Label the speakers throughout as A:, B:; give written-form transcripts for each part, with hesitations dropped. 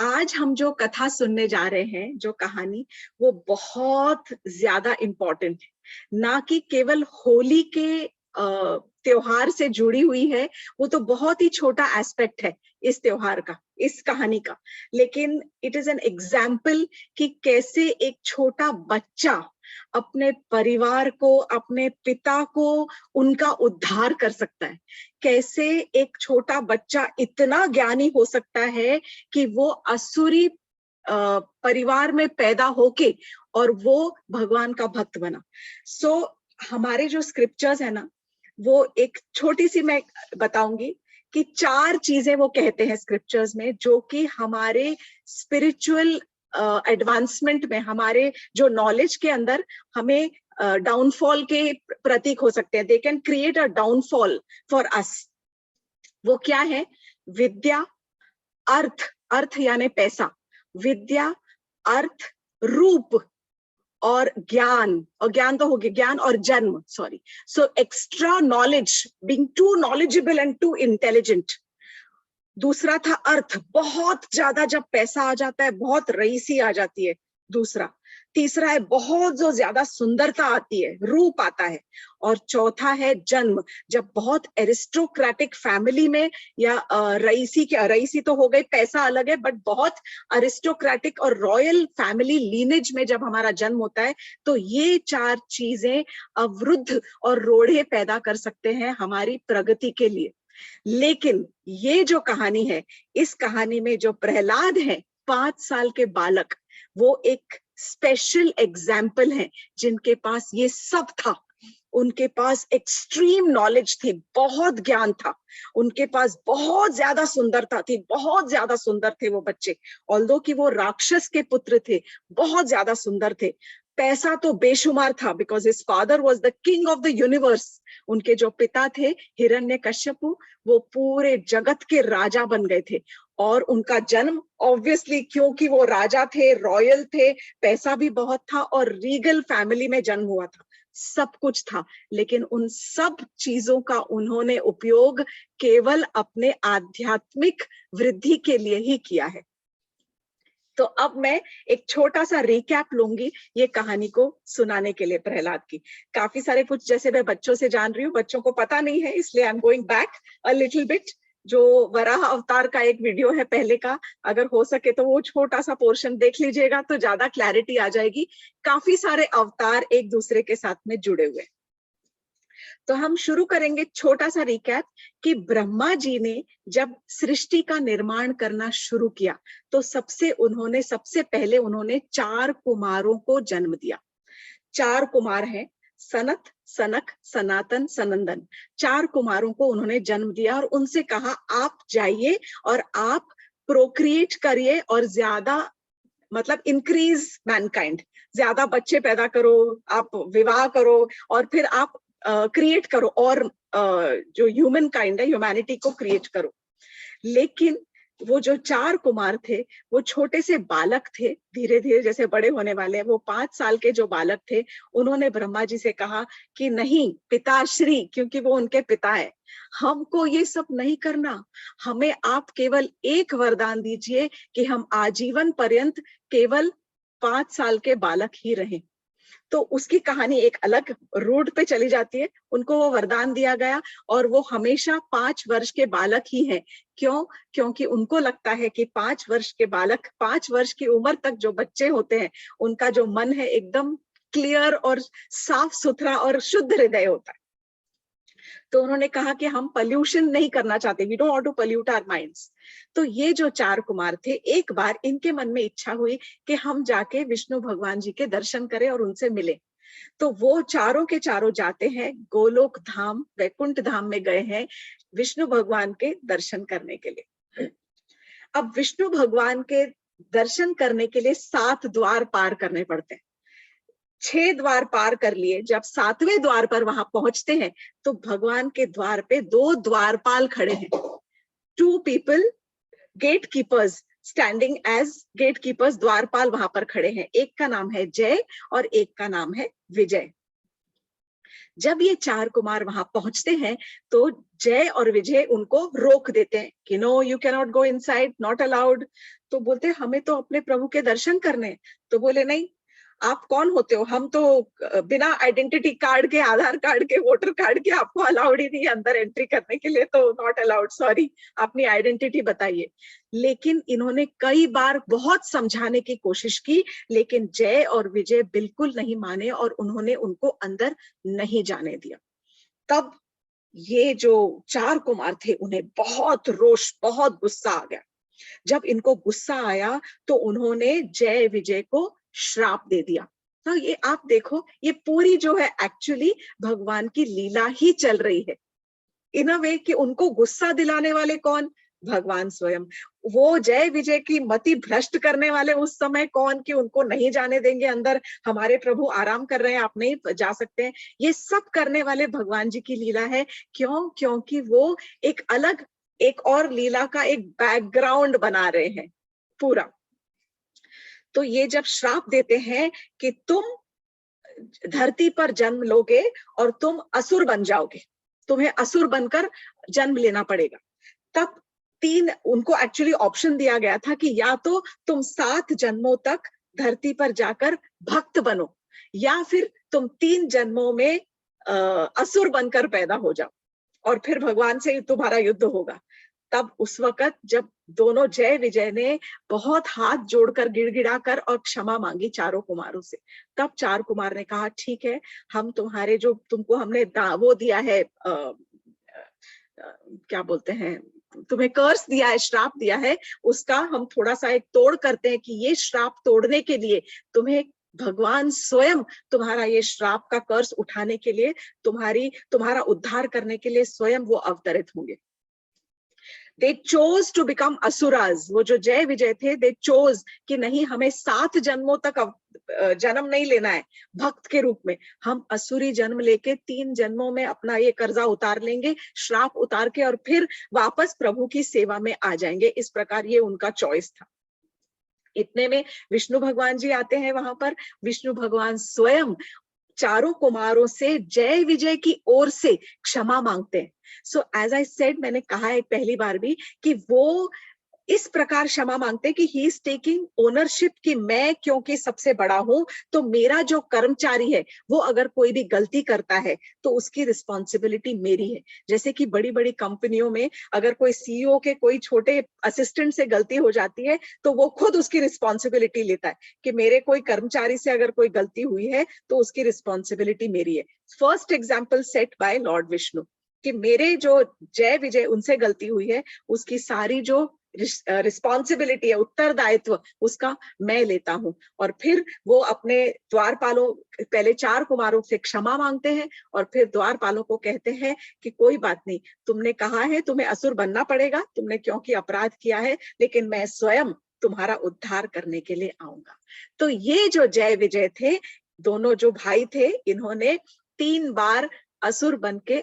A: आज हम जो कथा सुनने जा रहे हैं, जो कहानी, वो बहुत ज्यादा इम्पोर्टेंट है। ना कि केवल होली के त्योहार से जुड़ी हुई है, वो तो बहुत ही छोटा एस्पेक्ट है इस त्योहार का, इस कहानी का। लेकिन इट इज एन एग्जाम्पल कि कैसे एक छोटा बच्चा अपने परिवार को, अपने पिता को, उनका उद्धार कर सकता है। कैसे एक छोटा बच्चा इतना ज्ञानी हो सकता है कि वो असुरी परिवार में पैदा होके और वो भगवान का भक्त बना। हमारे जो स्क्रिप्चर्स है ना, वो एक छोटी सी मैं बताऊंगी कि 4 चीजें वो कहते हैं स्क्रिप्चर्स में, जो कि हमारे स्पिरिचुअल एडवांसमेंट में, हमारे जो नॉलेज के अंदर हमें डाउनफॉल के प्रतीक हो सकते हैं। They can create a downfall for us. वो क्या है? विद्या, अर्थ, अर्थ यानी पैसा, विद्या, अर्थ, रूप और ज्ञान। और ज्ञान तो हो गया, ज्ञान और जन्म, sorry. So extra knowledge, being too knowledgeable and too intelligent. दूसरा था अर्थ, बहुत ज्यादा जब पैसा आ जाता है, बहुत रईसी आ जाती है। दूसरा, तीसरा है बहुत जो ज्यादा सुंदरता आती है, रूप आता है। और चौथा है जन्म, जब बहुत एरिस्टोक्रेटिक फैमिली में या रईसी के, रईसी तो हो गई, पैसा अलग है, बट बहुत अरिस्टोक्रेटिक और रॉयल फैमिली लीनेज में जब हमारा जन्म होता है, तो ये 4 चीजें अवरुद्ध और रोड़े पैदा कर सकते हैं हमारी प्रगति के लिए। लेकिन ये जो कहानी है, इस कहानी में जो प्रहलाद है, 5 साल के बालक, वो एक स्पेशल एग्जाम्पल है जिनके पास ये सब था। उनके पास एक्सट्रीम नॉलेज थी, बहुत ज्ञान था, उनके पास बहुत ज्यादा सुंदरता थी, बहुत ज्यादा सुंदर थे वो बच्चे। ऑल्दो कि वो राक्षस के पुत्र थे, बहुत ज्यादा सुंदर थे। पैसा तो बेशुमार था, because his father was the king of the universe. उनके जो पिता थे हिरण्यकश्यपु, वो पूरे जगत के राजा बन गए थे। और उनका जन्म ऑब्वियसली, क्योंकि वो राजा थे, रॉयल थे, पैसा भी बहुत था और रीगल फैमिली में जन्म हुआ था, सब कुछ था। लेकिन उन सब चीजों का उन्होंने उपयोग केवल अपने आध्यात्मिक वृद्धि के लिए ही किया है। तो अब मैं एक छोटा सा रिकैप लूंगी ये कहानी को सुनाने के लिए प्रहलाद की। काफी सारे कुछ जैसे मैं बच्चों से जान रही हूँ, बच्चों को पता नहीं है, इसलिए I am going back a little bit. जो वराह अवतार का एक वीडियो है पहले का, अगर हो सके तो वो छोटा सा पोर्शन देख लीजिएगा तो ज्यादा क्लैरिटी आ जाएगी। काफी सारे अवतार एक दूसरे के साथ में जुड़े हुए। तो हम शुरू करेंगे छोटा सा रिकैप कि ब्रह्मा जी ने जब सृष्टि का निर्माण करना शुरू किया, तो सबसे पहले उन्होंने 4 कुमारों को जन्म दिया। 4 कुमार हैं, सनत, सनक, सनातन, सनंदन। 4 कुमारों को उन्होंने जन्म दिया और उनसे कहा, आप जाइए और आप प्रोक्रिएट करिए और ज्यादा, मतलब इंक्रीज मैनकाइंड, ज्यादा बच्चे पैदा करो, आप विवाह करो और फिर आप क्रिएट करो, और जो ह्यूमन काइंड है, ह्यूमैनिटी को क्रिएट करो। लेकिन वो जो 4 कुमार थे, वो छोटे से बालक थे, धीरे धीरे जैसे बड़े होने वाले हैं। वो 5 साल के जो बालक थे, उन्होंने ब्रह्मा जी से कहा कि नहीं पिताश्री, क्योंकि वो उनके पिता है, हमको ये सब नहीं करना, हमें आप केवल एक वरदान दीजिए कि हम आजीवन पर्यंत केवल 5 साल के बालक ही रहें। तो उसकी कहानी एक अलग रूट पे चली जाती है। उनको वो वरदान दिया गया और वो हमेशा 5 वर्ष के बालक ही हैं। क्यों? क्योंकि उनको लगता है कि 5 वर्ष के बालक, 5 वर्ष की उम्र तक जो बच्चे होते हैं, उनका जो मन है एकदम क्लियर और साफ सुथरा और शुद्ध हृदय होता है। तो उन्होंने कहा कि हम पॉल्यूशन नहीं करना चाहते, we don't want to pollute our minds. तो ये जो 4 कुमार थे, एक बार इनके मन में इच्छा हुई कि हम जाके विष्णु भगवान जी के दर्शन करें और उनसे मिले। तो वो चारों के चारों जाते हैं, गोलोक धाम, वैकुंठ धाम में गए हैं विष्णु भगवान के दर्शन करने के लिए। अब विष्णु भगवान के दर्शन करने के लिए 7 द्वार पार करने पड़ते हैं। 6 द्वार पार कर लिए, जब 7वें द्वार पर वहां पहुंचते हैं, तो भगवान के द्वार पे 2 द्वारपाल खड़े हैं। 2 people, gate keepers, standing as gate keepers, द्वारपाल वहां पर खड़े हैं। एक का नाम है जय और एक का नाम है विजय। जब ये चार कुमार वहां पहुंचते हैं तो जय और विजय उनको रोक देते हैं कि no, you can not go inside, not allowed. तो बोलते हमें तो अपने प्रभु के दर्शन करने हैं। तो बोले नहीं, आप कौन होते हो? हम तो बिना आइडेंटिटी कार्ड के, आधार कार्ड के, वोटर कार्ड के आपको अलाउड ही नहीं अंदर एंट्री करने के लिए, तो नॉट अलाउड, सॉरी, अपनी आइडेंटिटी बताइए। लेकिन इन्होंने कई बार बहुत समझाने की कोशिश की, लेकिन जय और विजय बिल्कुल नहीं माने और उन्होंने उनको अंदर नहीं जाने दिया। तब ये जो चार कुमार थे उन्हें बहुत रोष, बहुत गुस्सा आ गया। जब इनको गुस्सा आया तो उन्होंने जय विजय को श्राप दे दिया। तो ये आप देखो, ये पूरी जो है एक्चुअली भगवान की लीला ही चल रही है इन अ वे कि उनको गुस्सा दिलाने वाले कौन? भगवान स्वयं। वो जय विजय की मति भ्रष्ट करने वाले उस समय कौन कि उनको नहीं जाने देंगे अंदर, हमारे प्रभु आराम कर रहे हैं, आप नहीं जा सकते हैं। ये सब करने वाले भगवान जी की लीला है। क्यों? क्योंकि वो एक अलग, एक और लीला का एक बैकग्राउंड बना रहे हैं पूरा। तो ये जब श्राप देते हैं कि तुम धरती पर जन्म लोगे और तुम असुर बन जाओगे, तुम्हें असुर बनकर जन्म लेना पड़ेगा, तब तीन उनको एक्चुअली ऑप्शन दिया गया था कि या तो तुम 7 जन्मों तक धरती पर जाकर भक्त बनो, या फिर तुम 3 जन्मों में असुर बनकर पैदा हो जाओ और फिर भगवान से तुम्हारा युद्ध होगा। तब उस वक्त जब दोनों जय विजय ने बहुत हाथ जोड़कर, गिड़गिड़ा कर और क्षमा मांगी चारों कुमारों से, तब चार कुमार ने कहा ठीक है, हम तुम्हारे जो तुमको हमने वो दिया है, क्या बोलते हैं, तुम्हें कर्स दिया है, श्राप दिया है, उसका हम थोड़ा सा एक तोड़ करते हैं कि ये श्राप तोड़ने के लिए तुम्हें भगवान स्वयं तुम्हारा ये श्राप का कर्स उठाने के लिए, तुम्हारा उद्धार करने के लिए स्वयं वो अवतरित होंगे। They chose to become asuras। वो जो जय विजय थे, they chose कि नहीं, हमें 7 जन्मों तक जन्म नहीं लेना है भक्त के रूप में, हम असुरी जन्म लेके 3 जन्मों में अपना ये कर्जा उतार लेंगे, श्राप उतार के, और फिर वापस प्रभु की सेवा में आ जाएंगे। इस प्रकार ये उनका चॉइस था। इतने में विष्णु भगवान जी आते हैं वहां पर। विष्णु भगवान स्वयं चारों कुमारों से जय विजय की ओर से क्षमा मांगते हैं। सो एज आई सेड, मैंने कहा है पहली बार भी कि वो इस प्रकार क्षमा मांगते हैं कि ही इज टेकिंग ओनरशिप कि मैं क्योंकि सबसे बड़ा हूं, तो मेरा जो कर्मचारी है वो अगर कोई भी गलती करता है तो उसकी रिस्पॉन्सिबिलिटी मेरी है। जैसे कि बड़ी बड़ी कंपनियों में अगर कोई सीईओ के कोई छोटे असिस्टेंट से गलती हो जाती है तो वो खुद उसकी रिस्पॉन्सिबिलिटी लेता है कि मेरे कोई कर्मचारी से अगर कोई गलती हुई है तो उसकी रिस्पॉन्सिबिलिटी मेरी है। First example set by lord Vishnu कि मेरे जो जय विजय उनसे गलती हुई है उसकी सारी जो रिस्पॉन्सिबिलिटी है, उत्तरदायित्व, उसका मैं लेता हूं। और फिर वो अपने द्वारपालों, पहले 4 कुमारों से क्षमा मांगते हैं और फिर द्वारपालों को कहते हैं कि कोई बात नहीं, तुमने कहा है तुम्हें असुर बनना पड़ेगा, तुमने क्योंकि अपराध किया है, लेकिन मैं स्वयं तुम्हारा उद्धार करने के लिए आऊंगा। तो ये जो जय विजय थे, दोनों जो भाई थे, इन्होंने 3 बार असुर बन के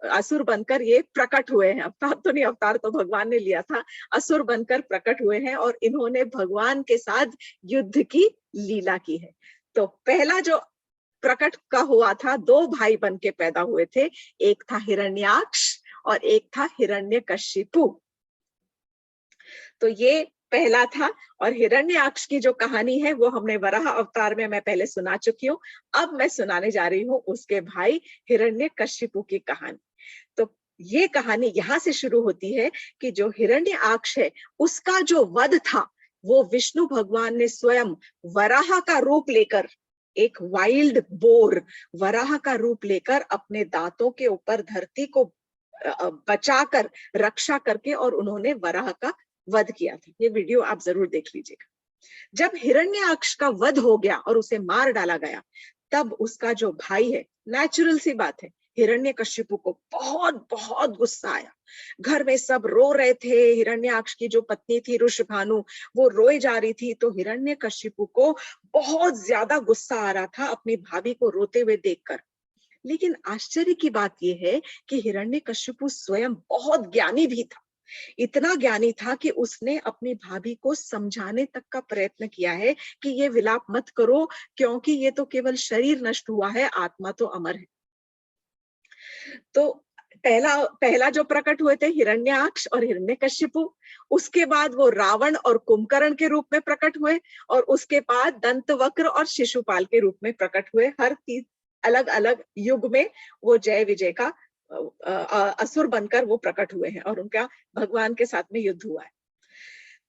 A: असुर बनकर ये प्रकट हुए हैं। अवतार तो नहीं, अवतार तो भगवान ने लिया था, असुर बनकर प्रकट हुए हैं और इन्होंने भगवान के साथ युद्ध की लीला की है। तो पहला जो प्रकट का हुआ था, 2 भाई बन के पैदा हुए थे, एक था हिरण्याक्ष और एक था हिरण्यकशिपु। तो ये पहला था। और हिरण्याक्ष की जो कहानी है वो हमने वराह अवतार में मैं पहले सुना चुकी हूँ। अब मैं सुनाने जा रही हूँ उसके भाई हिरण्यकशिपु की कहानी। तो ये कहानी यहाँ से शुरू होती है कि जो हिरण्याक्ष है उसका जो वध था वो विष्णु भगवान ने स्वयं वराह का रूप लेकर, एक वाइल्ड बोर वराह का रूप लेकर अपने दांतों के ऊपर धरती को बचाकर, रक्षा करके, और उन्होंने वराह का वध किया था। ये वीडियो आप जरूर देख लीजिएगा। जब हिरण्याक्ष का वध हो गया और उसे मार डाला गया, तब उसका जो भाई है, नेचुरल सी बात है, हिरण्यकशिपु को बहुत बहुत गुस्सा आया। घर में सब रो रहे थे। हिरण्याक्ष की जो पत्नी थी ऋषभानु, वो रोए जा रही थी। तो हिरण्यकशिपु को बहुत ज्यादा गुस्सा आ रहा था अपनी भाभी को रोते हुए देखकर। लेकिन आश्चर्य की बात यह है कि हिरण्यकशिपु स्वयं बहुत ज्ञानी भी था। इतना ज्ञानी था कि उसने अपनी भाभी को समझाने तक का प्रयत्न किया है कि ये विलाप मत करो, क्योंकि ये तो केवल शरीर नष्ट हुआ है, आत्मा तो अमर है। तो पहला पहला जो प्रकट हुए थे हिरण्याक्ष और हिरण्यकशिपु, उसके बाद वो रावण और कुंभकर्ण के रूप में प्रकट हुए, और उसके बाद दंतवक्र और शिशुपाल के रूप में प्रकट हुए। हर तीन अलग अलग युग में वो जय विजय का असुर बनकर वो प्रकट हुए हैं और उनका भगवान के साथ में युद्ध हुआ है।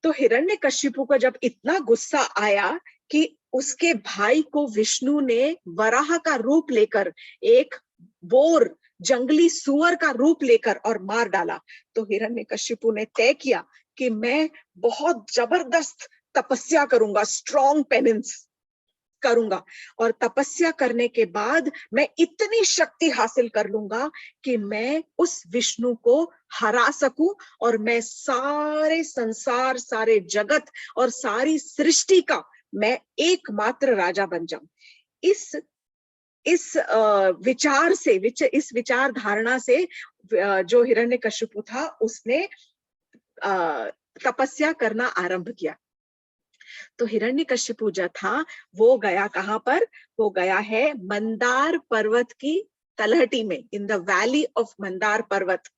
A: तो हिरण्यकशिपु को जब इतना गुस्सा आया कि उसके भाई को विष्णु ने वराह का रूप लेकर, एक बोर जंगली सुअर का रूप लेकर और मार डाला, तो हिरण्यकशिपु ने तय किया कि मैं बहुत जबरदस्त तपस्या करूंगा, स्ट्रॉन्ग पेनेंस करूंगा, और तपस्या करने के बाद मैं इतनी शक्ति हासिल कर लूंगा कि मैं उस विष्णु को हरा सकूं, और मैं सारे संसार, सारे जगत और सारी सृष्टि का मैं एकमात्र राजा बन जाऊं। इस विचार से, इस विचार धारणा से जो हिरण्यकशिपु था उसने तपस्या करना आरंभ किया। तो हिरण्यकशिपु जो था वो गया कहां पर, वो गया है मंदार पर्वत की तलहटी में, in the valley of Mandar पर्वत।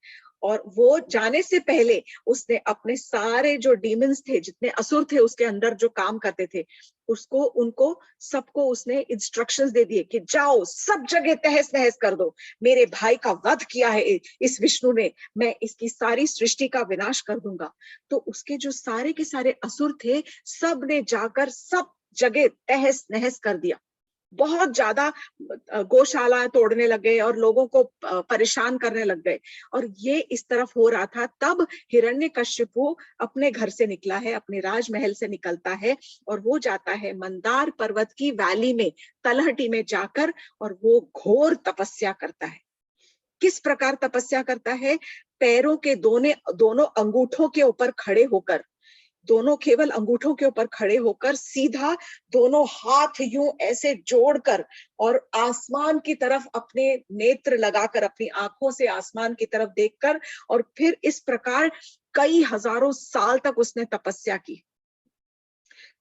A: और वो जाने से पहले उसने अपने सारे जो डीमंस थे, जितने असुर थे उसके अंदर जो काम करते थे, उनको सबको उसने इंस्ट्रक्शंस दे दिए कि जाओ सब जगह तहस नहस कर दो, मेरे भाई का वध किया है इस विष्णु ने, मैं इसकी सारी सृष्टि का विनाश कर दूंगा। तो उसके जो सारे के सारे असुर थे, सब ने जाकर सब जगह तहस नहस कर दिया। बहुत ज्यादा गौशाला तोड़ने लग गए और लोगों को परेशान करने लग गए। और ये इस तरफ हो रहा था, तब हिरण्यकशिपु अपने घर से निकला है, अपने राजमहल से निकलता है, और वो जाता है मंदार पर्वत की वैली में, तलहटी में जाकर, और वो घोर तपस्या करता है। किस प्रकार तपस्या करता है? पैरों के दोनों अंगूठों के ऊपर खड़े होकर, दोनों केवल अंगूठों के ऊपर खड़े होकर, सीधा दोनों हाथ यूं ऐसे जोड़कर और आसमान की तरफ अपने नेत्र लगाकर, अपनी आंखों से आसमान की तरफ देखकर, और फिर इस प्रकार कई हजारों साल तक उसने तपस्या की।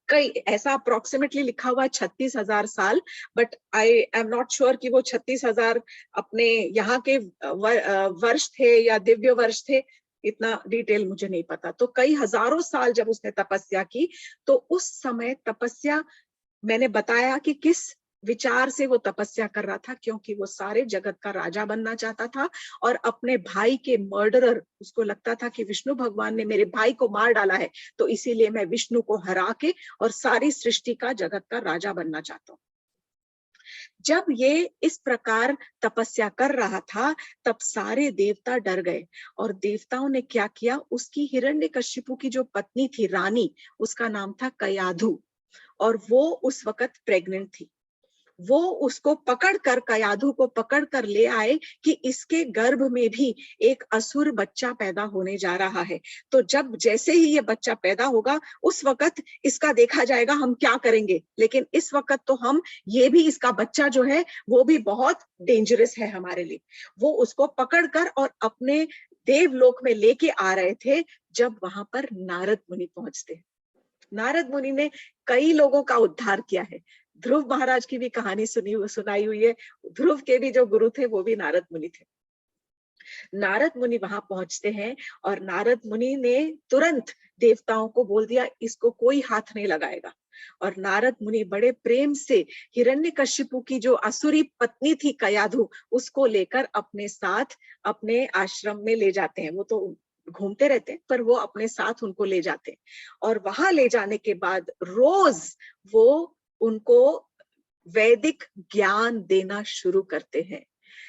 A: कई, ऐसा अप्रोक्सीमेटली लिखा हुआ 36,000 साल, but I am not sure कि वो 36,000 अपने यहाँ के वर्ष थे या दिव्य वर्ष थे, इतना डिटेल मुझे नहीं पता। तो कई हजारों साल जब उसने तपस्या की, तो उस समय तपस्या, मैंने बताया कि किस विचार से वो तपस्या कर रहा था, क्योंकि वो सारे जगत का राजा बनना चाहता था, और अपने भाई के मर्डरर, उसको लगता था कि विष्णु भगवान ने मेरे भाई को मार डाला है, तो इसीलिए मैं विष्णु को हरा के और सारी सृष्टि का, जगत का राजा बनना चाहता हूँ। जब ये इस प्रकार तपस्या कर रहा था, तब सारे देवता डर गए, और देवताओं ने क्या किया, उसकी हिरण्यकशिपु की जो पत्नी थी रानी, उसका नाम था कयाधु, और वो उस वक्त प्रेग्नेंट थी। वो उसको पकड़कर, कयाधु को पकड़कर ले आए कि इसके गर्भ में भी एक असुर बच्चा पैदा होने जा रहा है। तो जब जैसे ही ये बच्चा पैदा होगा, उस वक्त इसका देखा जाएगा हम क्या करेंगे, लेकिन इस वक्त तो हम, ये भी, इसका बच्चा जो है वो भी बहुत डेंजरस है हमारे लिए। वो उसको पकड़कर और अपने देवलोक में लेके आ रहे थे, जब वहां पर नारद मुनि पहुंचते। नारद मुनि ने कई लोगों का उद्धार किया है। ध्रुव महाराज की भी कहानी सुनाई हुई है। ध्रुव के भी जो गुरु थे वो भी नारद मुनि थे। नारद मुनि वहां पहुंचते हैं, और नारद मुनि ने तुरंत देवताओं को बोल दिया, इसको कोई हाथ नहीं लगाएगा। और नारद मुनि बड़े प्रेम से हिरण्यकशिपु की जो असुरी पत्नी थी कयाधु, उसको लेकर अपने साथ अपने आश्रम में ले जाते हैं। वो तो घूमते रहते हैं, पर वो अपने साथ उनको ले जाते हैं, और वहां ले जाने के बाद रोज वो उनको वैदिक ज्ञान देना शुरू करते हैं।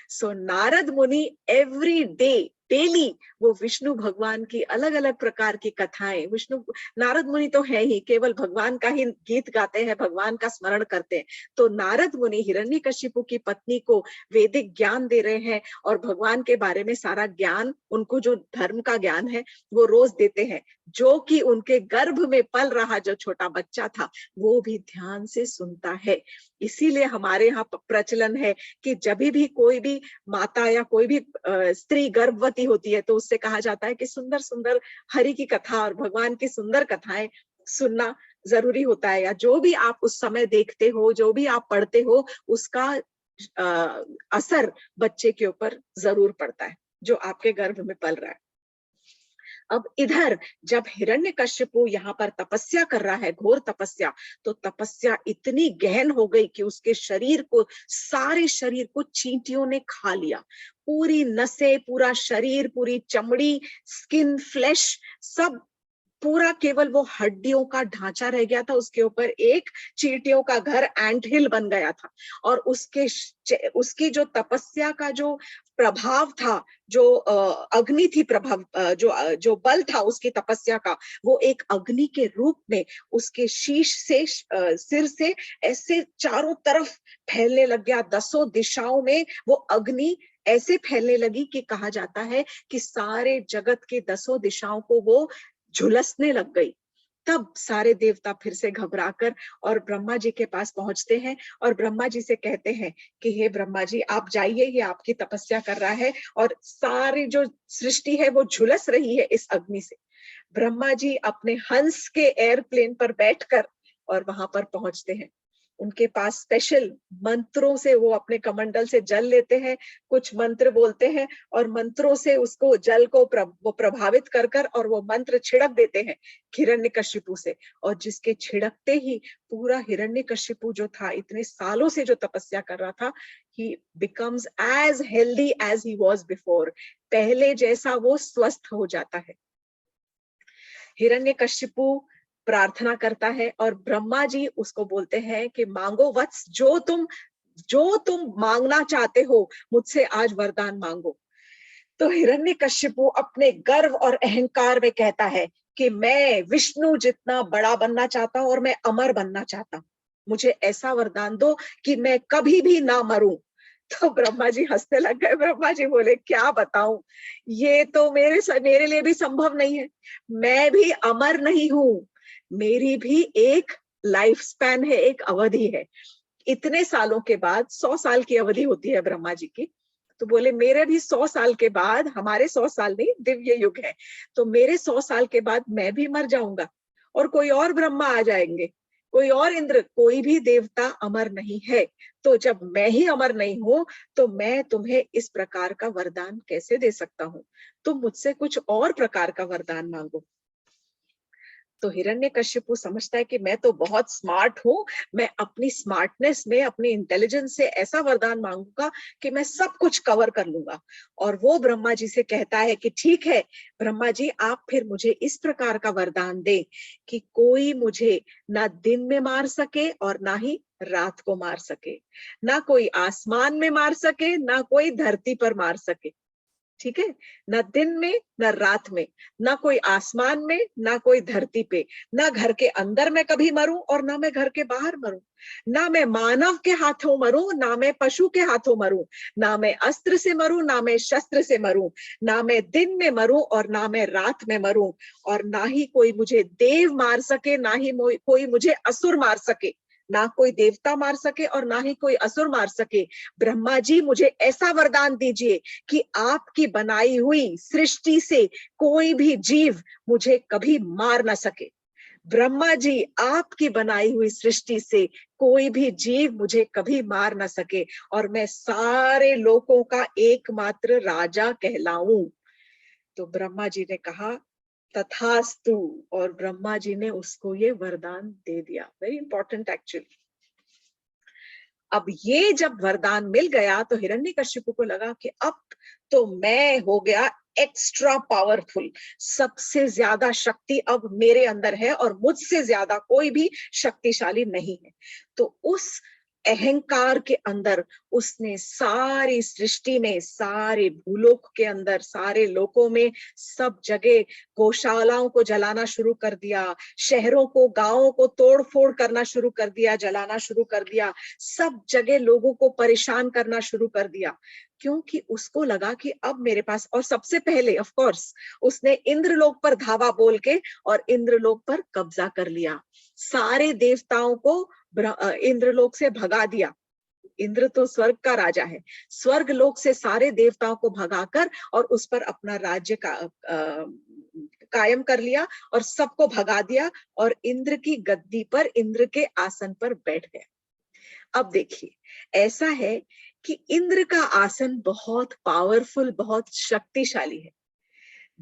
A: सो नारद मुनि एवरी डे, डेली, वो विष्णु भगवान की अलग अलग प्रकार की कथाएं, विष्णु, नारद मुनि तो है ही, केवल भगवान का ही गीत गाते हैं, भगवान का स्मरण करते हैं। तो नारद मुनि हिरण्यकशिपु की पत्नी को वैदिक ज्ञान दे रहे हैं, और भगवान के बारे में सारा ज्ञान, उनको जो धर्म का ज्ञान है वो रोज देते हैं, जो कि उनके गर्भ में पल रहा जो छोटा बच्चा था वो भी ध्यान से सुनता है। इसीलिए हमारे यहाँ प्रचलन है कि जब भी कोई भी माता या कोई भी स्त्री गर्भवती होती है, तो उससे कहा जाता है कि सुंदर सुंदर हरि की कथा और भगवान की सुंदर कथाएं सुनना जरूरी होता है, या जो भी आप उस समय देखते हो, जो भी आप पढ़ते हो, उसका असर बच्चे के ऊपर जरूर पड़ता है जो आपके गर्भ में पल रहा है। अब इधर जब हिरण्यकश्यपु यहाँ पर तपस्या कर रहा है, घोर तपस्या, तो तपस्या इतनी गहन हो गई कि उसके शरीर को, सारे शरीर को चींटियों ने खा लिया। पूरी नसें, पूरा शरीर, पूरी चमड़ी, स्किन, फ्लैश, सब पूरा केवल वो हड्डियों का ढांचा रह गया था। उसके ऊपर एक चींटियों का घर, एंट हिल बन गया था। और उसकी जो तपस्या का जो प्रभाव था, जो अग्नि थी, प्रभाव जो बल था उसकी तपस्या का, वो एक अग्नि के रूप में उसके शीश से, सिर से ऐसे चारों तरफ फैलने लग गया। 10 दिशाओं में वो अग्नि ऐसे फैलने लगी कि कहा जाता है कि सारे जगत के 10 दिशाओं को वो झुलसने लग गई। तब सारे देवता फिर से घबराकर और ब्रह्मा जी के पास पहुंचते हैं और ब्रह्मा जी से कहते हैं कि हे ब्रह्मा जी, आप जाइए, ये आपकी तपस्या कर रहा है और सारी जो सृष्टि है वो झुलस रही है इस अग्नि से। ब्रह्मा जी अपने हंस के एयरप्लेन पर बैठकर और वहां पर पहुंचते हैं। उनके पास स्पेशल मंत्रों से वो अपने कमंडल से जल लेते हैं, कुछ मंत्र बोलते हैं और मंत्रों से उसको जल को वो प्रभावित कर कर और वो मंत्र छिड़क देते हैं हिरण्यकशिपु से। और जिसके छिड़कते ही पूरा हिरण्यकशिपु जो था, इतने सालों से जो तपस्या कर रहा था, he becomes as healthy as he was before, पहले जैसा वो स्वस्थ हो जाता है। हिरण्यकशिपु प्रार्थना करता है और ब्रह्मा जी उसको बोलते हैं कि मांगो वत्स, जो तुम मांगना चाहते हो मुझसे आज वरदान मांगो। तो हिरण्यकशिपु अपने गर्व और अहंकार में कहता है कि मैं विष्णु जितना बड़ा बनना चाहता हूं और मैं अमर बनना चाहता हूं, मुझे ऐसा वरदान दो कि मैं कभी भी ना मरूं। तो ब्रह्मा जी हंसने लग गए। ब्रह्मा जी बोले, क्या बताऊं, ये तो मेरे लिए भी संभव नहीं है। मैं भी अमर नहीं हूं, मेरी भी एक लाइफ स्पैन है, एक अवधि है। इतने सालों के बाद, 100 साल की अवधि होती है ब्रह्मा जी की, तो बोले मेरे भी 100 साल के बाद, हमारे 100 साल नहीं, दिव्य युग है, तो मेरे 100 साल के बाद मैं भी मर जाऊंगा और कोई और ब्रह्मा आ जाएंगे, कोई और इंद्र, कोई भी देवता अमर नहीं है। तो जब मैं ही अमर नहीं हूं तो मैं तुम्हें इस प्रकार का वरदान कैसे दे सकता हूं, तुम मुझसे कुछ और प्रकार का वरदान मांगो। तो हिरण्यकशिपु समझता है कि मैं तो बहुत स्मार्ट हूं, मैं अपनी स्मार्टनेस में, अपनी इंटेलिजेंस से ऐसा वरदान मांगूंगा कि मैं सब कुछ कवर कर लूंगा। और वो ब्रह्मा जी से कहता है कि ठीक है ब्रह्मा जी, आप फिर मुझे इस प्रकार का वरदान दें कि कोई मुझे ना दिन में मार सके और ना ही रात को मार सके, ना कोई आसमान में मार सके, ना कोई धरती पर मार सके। ठीक है, ना दिन में ना रात में, ना कोई आसमान में ना कोई धरती पे, ना घर के अंदर मैं कभी मरूं और ना मैं घर के बाहर मरूं, ना मैं मानव के हाथों मरूं ना मैं पशु के हाथों मरूं, ना मैं अस्त्र से मरूं ना मैं शस्त्र से मरूं, ना मैं दिन में मरूं और ना मैं रात में मरूं, और ना ही कोई मुझे देव मार सके, ना ही कोई मुझे असुर मार सके, ना कोई देवता मार सके और ना ही कोई असुर मार सके। ब्रह्मा जी मुझे ऐसा वरदान दीजिए कि आपकी बनाई हुई सृष्टि से कोई भी जीव मुझे कभी मार ना सके। ब्रह्मा जी, आपकी बनाई हुई सृष्टि से कोई भी जीव मुझे कभी मार ना सके और मैं सारे लोगों का एकमात्र राजा कहलाऊं। तो ब्रह्मा जी ने कहा तथास्तु, और ब्रह्मा जी ने उसको ये वरदान दे दिया। Very important actually. अब ये जब वरदान मिल गया तो हिरण्यकशिपु को लगा कि अब तो मैं हो गया एक्स्ट्रा पावरफुल, सबसे ज्यादा शक्ति अब मेरे अंदर है और मुझसे ज्यादा कोई भी शक्तिशाली नहीं है। तो उस अहंकार के अंदर उसने सारी सृष्टि में, सारे भूलोक के अंदर, सारे लोकों में, सब जगह गौशालाओं को जलाना शुरू कर दिया, शहरों को, गांवों को तोड़ फोड़ करना शुरू कर दिया, जलाना शुरू कर दिया, सब जगह लोगों को परेशान करना शुरू कर दिया, क्योंकि उसको लगा कि अब मेरे पास, और सबसे पहले ऑफ कोर्स उसने इंद्रलोक पर धावा बोल के और इंद्रलोक पर कब्जा कर लिया, सारे देवताओं को इंद्रलोक से भगा दिया। इंद्र तो स्वर्ग का राजा है, स्वर्ग लोक से सारे देवताओं को भगाकर और उस पर अपना राज्य का कायम कर लिया और सबको भगा दिया और इंद्र की गद्दी पर, इंद्र के आसन पर बैठ गया। अब देखिए, ऐसा है कि इंद्र का आसन बहुत पावरफुल, बहुत शक्तिशाली है।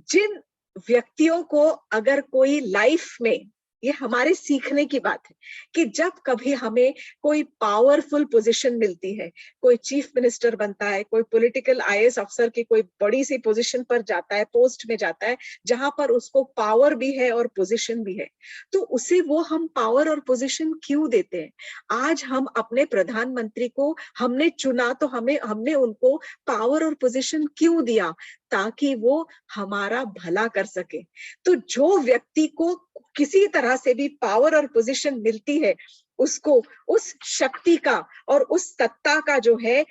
A: जिन व्यक्तियों को अगर कोई लाइफ में, ये हमारे सीखने की बात है कि जब कभी हमें कोई पावरफुल पोजीशन मिलती है, कोई चीफ मिनिस्टर बनता है, कोई पॉलिटिकल आईएएस अफसर की कोई बड़ी सी पोजीशन पर जाता है, पोस्ट में जाता है, जहां पर उसको पावर भी है और पोजीशन भी है, तो उसे वो हम पावर और पोजीशन क्यों देते हैं? आज हम अपने प्रधानमंत्री को हमने चुना तो हमने उनको पावर और पोजीशन क्यों दिया? ताकि वो हमारा भला कर सके। तो जो व्यक्ति को किसी तरह से भी पावर और पोजीशन मिलती है, उसको उस शक्ति का और उस सत्ता का जो है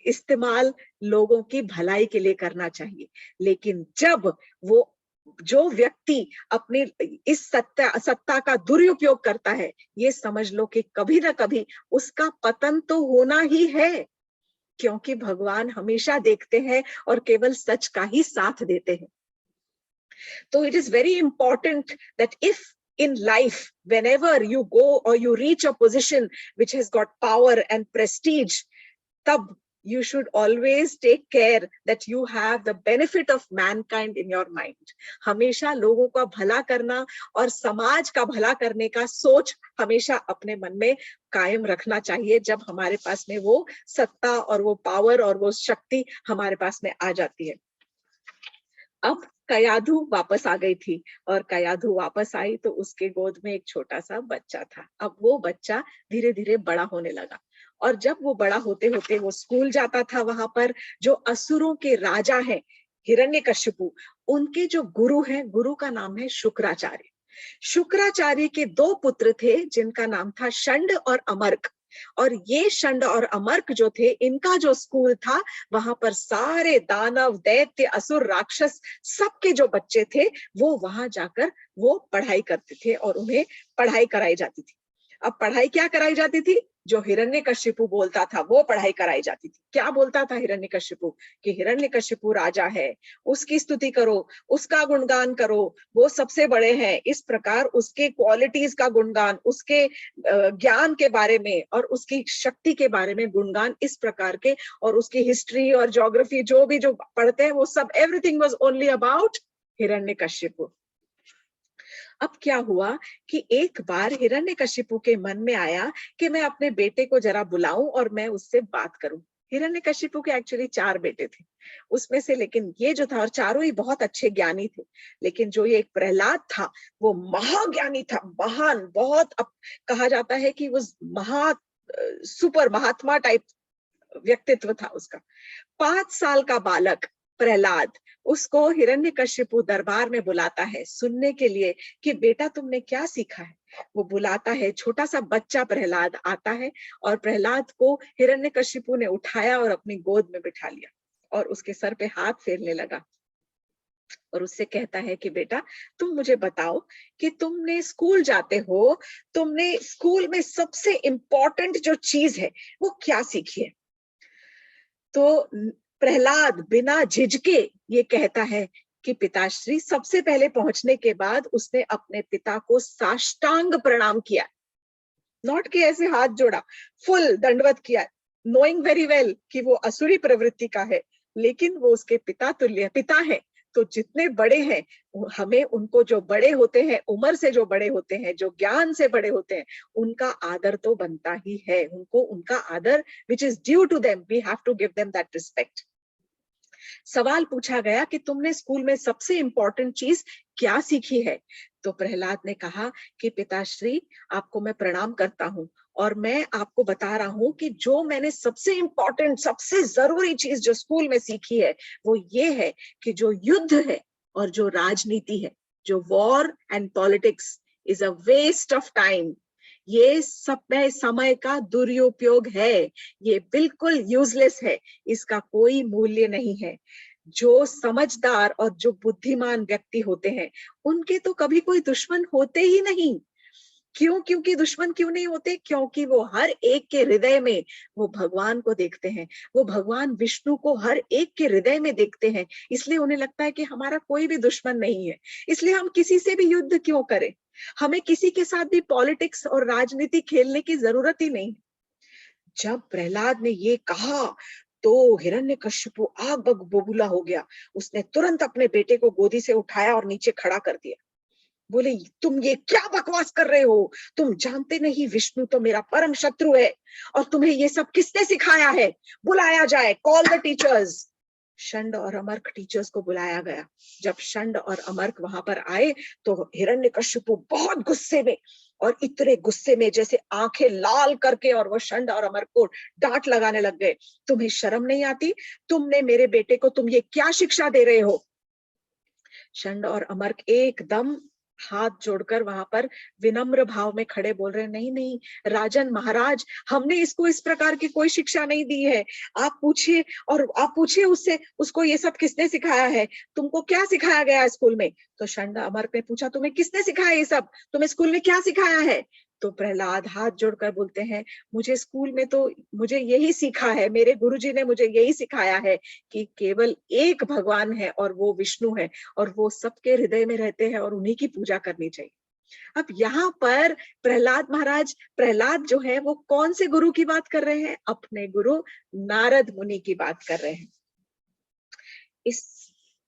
A: इस्तेमाल लोगों की भलाई के लिए करना चाहिए। लेकिन जब वो जो व्यक्ति अपने इस सत्ता का दुरुपयोग करता है, ये समझ लो कि कभी ना कभी उसका पतन तो होना ही है, क्योंकि भगवान हमेशा देखते हैं और केवल सच का ही साथ देते हैं। So it is very important that if in life, whenever you go or you reach a position which has got power and prestige, tab you should always take care that you have the benefit of mankind in your mind. हमेशा लोगों का भला करना और समाज का भला करने का सोच हमेशा अपने मन में कायम रखना चाहिए, जब हमारे पास में वो सत्ता और वो पावर और वो शक्ति हमारे पास में आ जाती है। अब कयाधु वापस आ गई थी और कयाधु वापस आई तो उसके गोद में एक छोटा सा बच्चा था। अब वो बच्चा धीरे धीरे बड़ा होने लगा और जब वो बड़ा होते होते वो स्कूल जाता था, वहां पर जो असुरों के राजा हैं हिरण्यकशिपु, उनके जो गुरु हैं, गुरु का नाम है शुक्राचार्य। शुक्राचार्य के 2 पुत्र थे जिनका नाम था षंड और अमर्क। और ये षंड और अमर्क जो थे, इनका जो स्कूल था, वहां पर सारे दानव, दैत्य, असुर, राक्षस सबके जो बच्चे थे वो वहां जाकर वो पढ़ाई करते थे और उन्हें पढ़ाई कराई जाती थी। अब पढ़ाई क्या कराई जाती थी? जो हिरण्यकशिपु बोलता था वो पढ़ाई कराई जाती थी। क्या बोलता था हिरण्यकशिपु? कि हिरण्यकशिपु राजा है, उसकी स्तुति करो, उसका गुणगान करो, वो सबसे बड़े हैं। इस प्रकार उसके क्वालिटीज का गुणगान, उसके ज्ञान के बारे में और उसकी शक्ति के बारे में गुणगान इस प्रकार के, और उसकी हिस्ट्री और ज्योग्राफी जो भी जो पढ़ते हैं वो सब, everything was only about Hiranyakashipu. अब क्या हुआ कि एक बार हिरण्यकशिपु के मन में आया कि मैं अपने बेटे को जरा बुलाऊं और मैं उससे बात करूं। हिरण्यकशिपु के एक्चुअली 4 बेटे थे उसमें से, लेकिन ये जो था, और चारों ही बहुत अच्छे ज्ञानी थे, लेकिन जो ये एक प्रहलाद था वो महाज्ञानी था, महान, बहुत, अब कहा जाता है कि वो सुपर महात्मा टाइप व्यक्तित्व था उसका। 5 साल का बालक प्रहलाद, उसको हिरण्यकशिपु दरबार में बुलाता है सुनने के लिए कि बेटा तुमने क्या सीखा है। वो बुलाता है, छोटा सा बच्चा प्रहलाद आता है और प्रहलाद को हिरण्यकशिपु ने उठाया और अपनी गोद में बिठा लिया और उसके सर पे हाथ फेरने लगा और उससे कहता है कि बेटा तुम मुझे बताओ कि तुमने स्कूल जाते हो, तुमने स्कूल में सबसे इंपॉर्टेंट जो चीज है वो क्या सीखी है? तो प्रहलाद बिना झिझके ये कहता है कि पिताश्री, सबसे पहले पहुंचने के बाद उसने अपने पिता को साष्टांग प्रणाम किया, नॉट कि ऐसे हाथ जोड़ा, फुल दंडवत किया, नोइंग वेरी वेल कि वो असुरी प्रवृत्ति का है, लेकिन वो उसके पिता तुल्य पिता है। तो जितने बड़े हैं, हमें उनको, जो बड़े होते हैं, उम्र से जो बड़े होते हैं, जो ज्ञान से बड़े होते हैं, उनका आदर तो बनता ही है। उनको उनका आदर which is due to them, we have to give them that respect. सवाल पूछा गया कि तुमने स्कूल में सबसे इंपॉर्टेंट चीज क्या सीखी है? तो प्रहलाद ने कहा कि पिताश्री, आपको मैं प्रणाम करता हूँ और मैं आपको बता रहा हूँ कि जो मैंने सबसे इंपॉर्टेंट, सबसे जरूरी चीज जो स्कूल में सीखी है वो ये है कि जो युद्ध है और जो राजनीति है, जो war and politics is a waste of time, ये समय का दुरुपयोग है, ये बिल्कुल यूजलेस है, इसका कोई मूल्य नहीं है। जो समझदार और जो बुद्धिमान व्यक्ति होते हैं उनके तो कभी कोई दुश्मन होते ही नहीं। क्यों? क्योंकि दुश्मन क्यों नहीं होते? क्योंकि वो हर एक के हृदय में वो भगवान को देखते हैं, वो भगवान विष्णु को हर एक के हृदय में देखते हैं, इसलिए उन्हें लगता है कि हमारा कोई भी दुश्मन नहीं है, इसलिए हम किसी से भी युद्ध क्यों करें, हमें किसी के साथ भी पॉलिटिक्स और राजनीति खेलने की जरूरत ही नहीं। जब प्रहलाद ने ये कहा तो हिरण्यकशिपु आग बबूला हो गया। उसने तुरंत अपने बेटे को गोदी से उठाया और नीचे खड़ा कर दिया। बोले, तुम ये क्या बकवास कर रहे हो? तुम जानते नहीं विष्णु तो मेरा परम शत्रु है, और तुम्हें ये सब किसने सिखाया है? बुलाया जाए, कॉल द टीचर्स। शंड और अमर्क टीचर्स को बुलाया गया। जब शंड और अमर्क वहां पर आए तो हिरण्यकशिपु बहुत गुस्से में, और इतने गुस्से में जैसे आंखें लाल करके, और वो शंड और अमर्क को डांट लगाने लग गए। तुम्हें शर्म नहीं आती? तुमने मेरे बेटे को तुम ये क्या शिक्षा दे रहे हो? शंड और अमर्क एकदम हाथ जोड़कर वहां पर विनम्र भाव में खड़े बोल रहे, नहीं नहीं राजन महाराज, हमने इसको इस प्रकार की कोई शिक्षा नहीं दी है। आप पूछिए, और आप पूछिए उससे, उसको ये सब किसने सिखाया है? तुमको क्या सिखाया गया स्कूल में? तो शंड अमर्क ने पूछा, तुम्हें किसने सिखाया ये सब? तुम्हें स्कूल में क्या सिखाया है? तो प्रहलाद हाथ जोड़कर बोलते हैं, मुझे स्कूल में तो मुझे यही सीखा है, मेरे गुरुजी ने मुझे यही सिखाया है कि केवल एक भगवान है और वो विष्णु है, और वो सबके हृदय में रहते हैं और उन्हीं की पूजा करनी चाहिए। अब यहाँ पर प्रहलाद महाराज, प्रहलाद जो है वो कौन से गुरु की बात कर रहे हैं? अपने गुरु नारद मुनि की बात कर रहे हैं।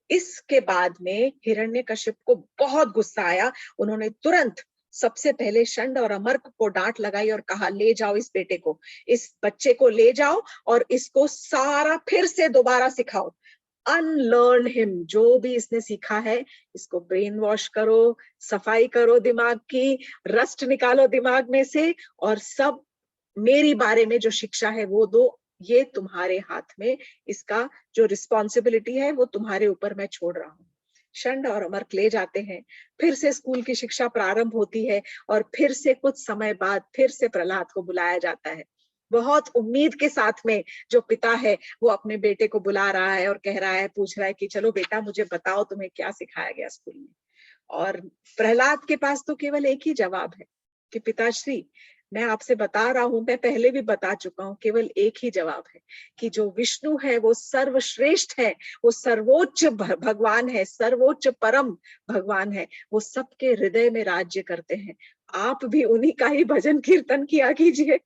A: इसके बाद में हिरण्यकशिप को बहुत गुस्सा आया। उन्होंने तुरंत सबसे पहले शंड और अमर्क को डांट लगाई और कहा, ले जाओ इस बेटे को, इस बच्चे को ले जाओ और इसको सारा फिर से दोबारा सिखाओ। अनलर्न हिम, जो भी इसने सीखा है इसको ब्रेन वॉश करो, सफाई करो दिमाग की, रस्ट निकालो दिमाग में से, और सब मेरी बारे में जो शिक्षा है वो दो। ये तुम्हारे हाथ में, इसका जो रिस्पॉन्सिबिलिटी है वो तुम्हारे ऊपर मैं छोड़ रहा हूँ। शंड और अमर्क ले जाते हैं। फिर से स्कूल की शिक्षा प्रारंभ होती है, और फिर से कुछ समय बाद फिर से प्रहलाद को बुलाया जाता है। बहुत उम्मीद के साथ में जो पिता है वो अपने बेटे को बुला रहा है और कह रहा है, पूछ रहा है कि चलो बेटा मुझे बताओ तुम्हें क्या सिखाया गया स्कूल में। और प्रहलाद के पास तो केवल एक ही जवाब है कि पिताश्री, मैं आपसे बता रहा हूं, मैं पहले भी बता चुका हूं, केवल एक ही जवाब है कि जो विष्णु है वो सर्वश्रेष्ठ है, वो सर्वोच्च भगवान है, सर्वोच्च परम भगवान है, वो सबके हृदय में राज्य करते हैं। आप भी उन्हीं का ही भजन कीर्तन किया कीजिए।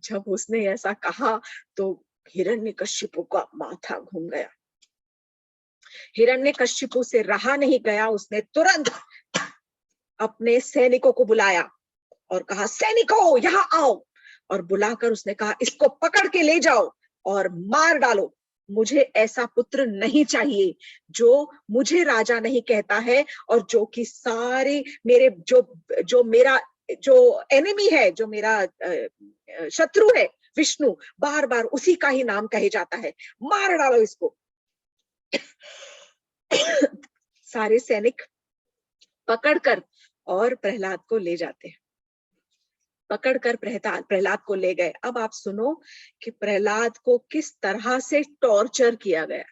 A: जब उसने ऐसा कहा तो हिरण्यकशिपु का माथा घूम गया। हिरण्यकशिपु से रहा नहीं गया, उसने तुरंत अपने सैनिकों को बुलाया और कहा, सैनिकों यहाँ आओ। और बुलाकर उसने कहा, इसको पकड़ के ले जाओ और मार डालो। मुझे ऐसा पुत्र नहीं चाहिए जो मुझे राजा नहीं कहता है, और जो कि सारे मेरे जो मेरा जो एनिमी है, जो मेरा शत्रु है विष्णु, बार बार उसी का ही नाम कहे जाता है। मार डालो इसको। सारे सैनिक पकड़कर और प्रहलाद को ले जाते हैं। पकड़कर प्रहलाद को ले गए। अब आप सुनो कि प्रहलाद को किस तरह से टॉर्चर किया गया।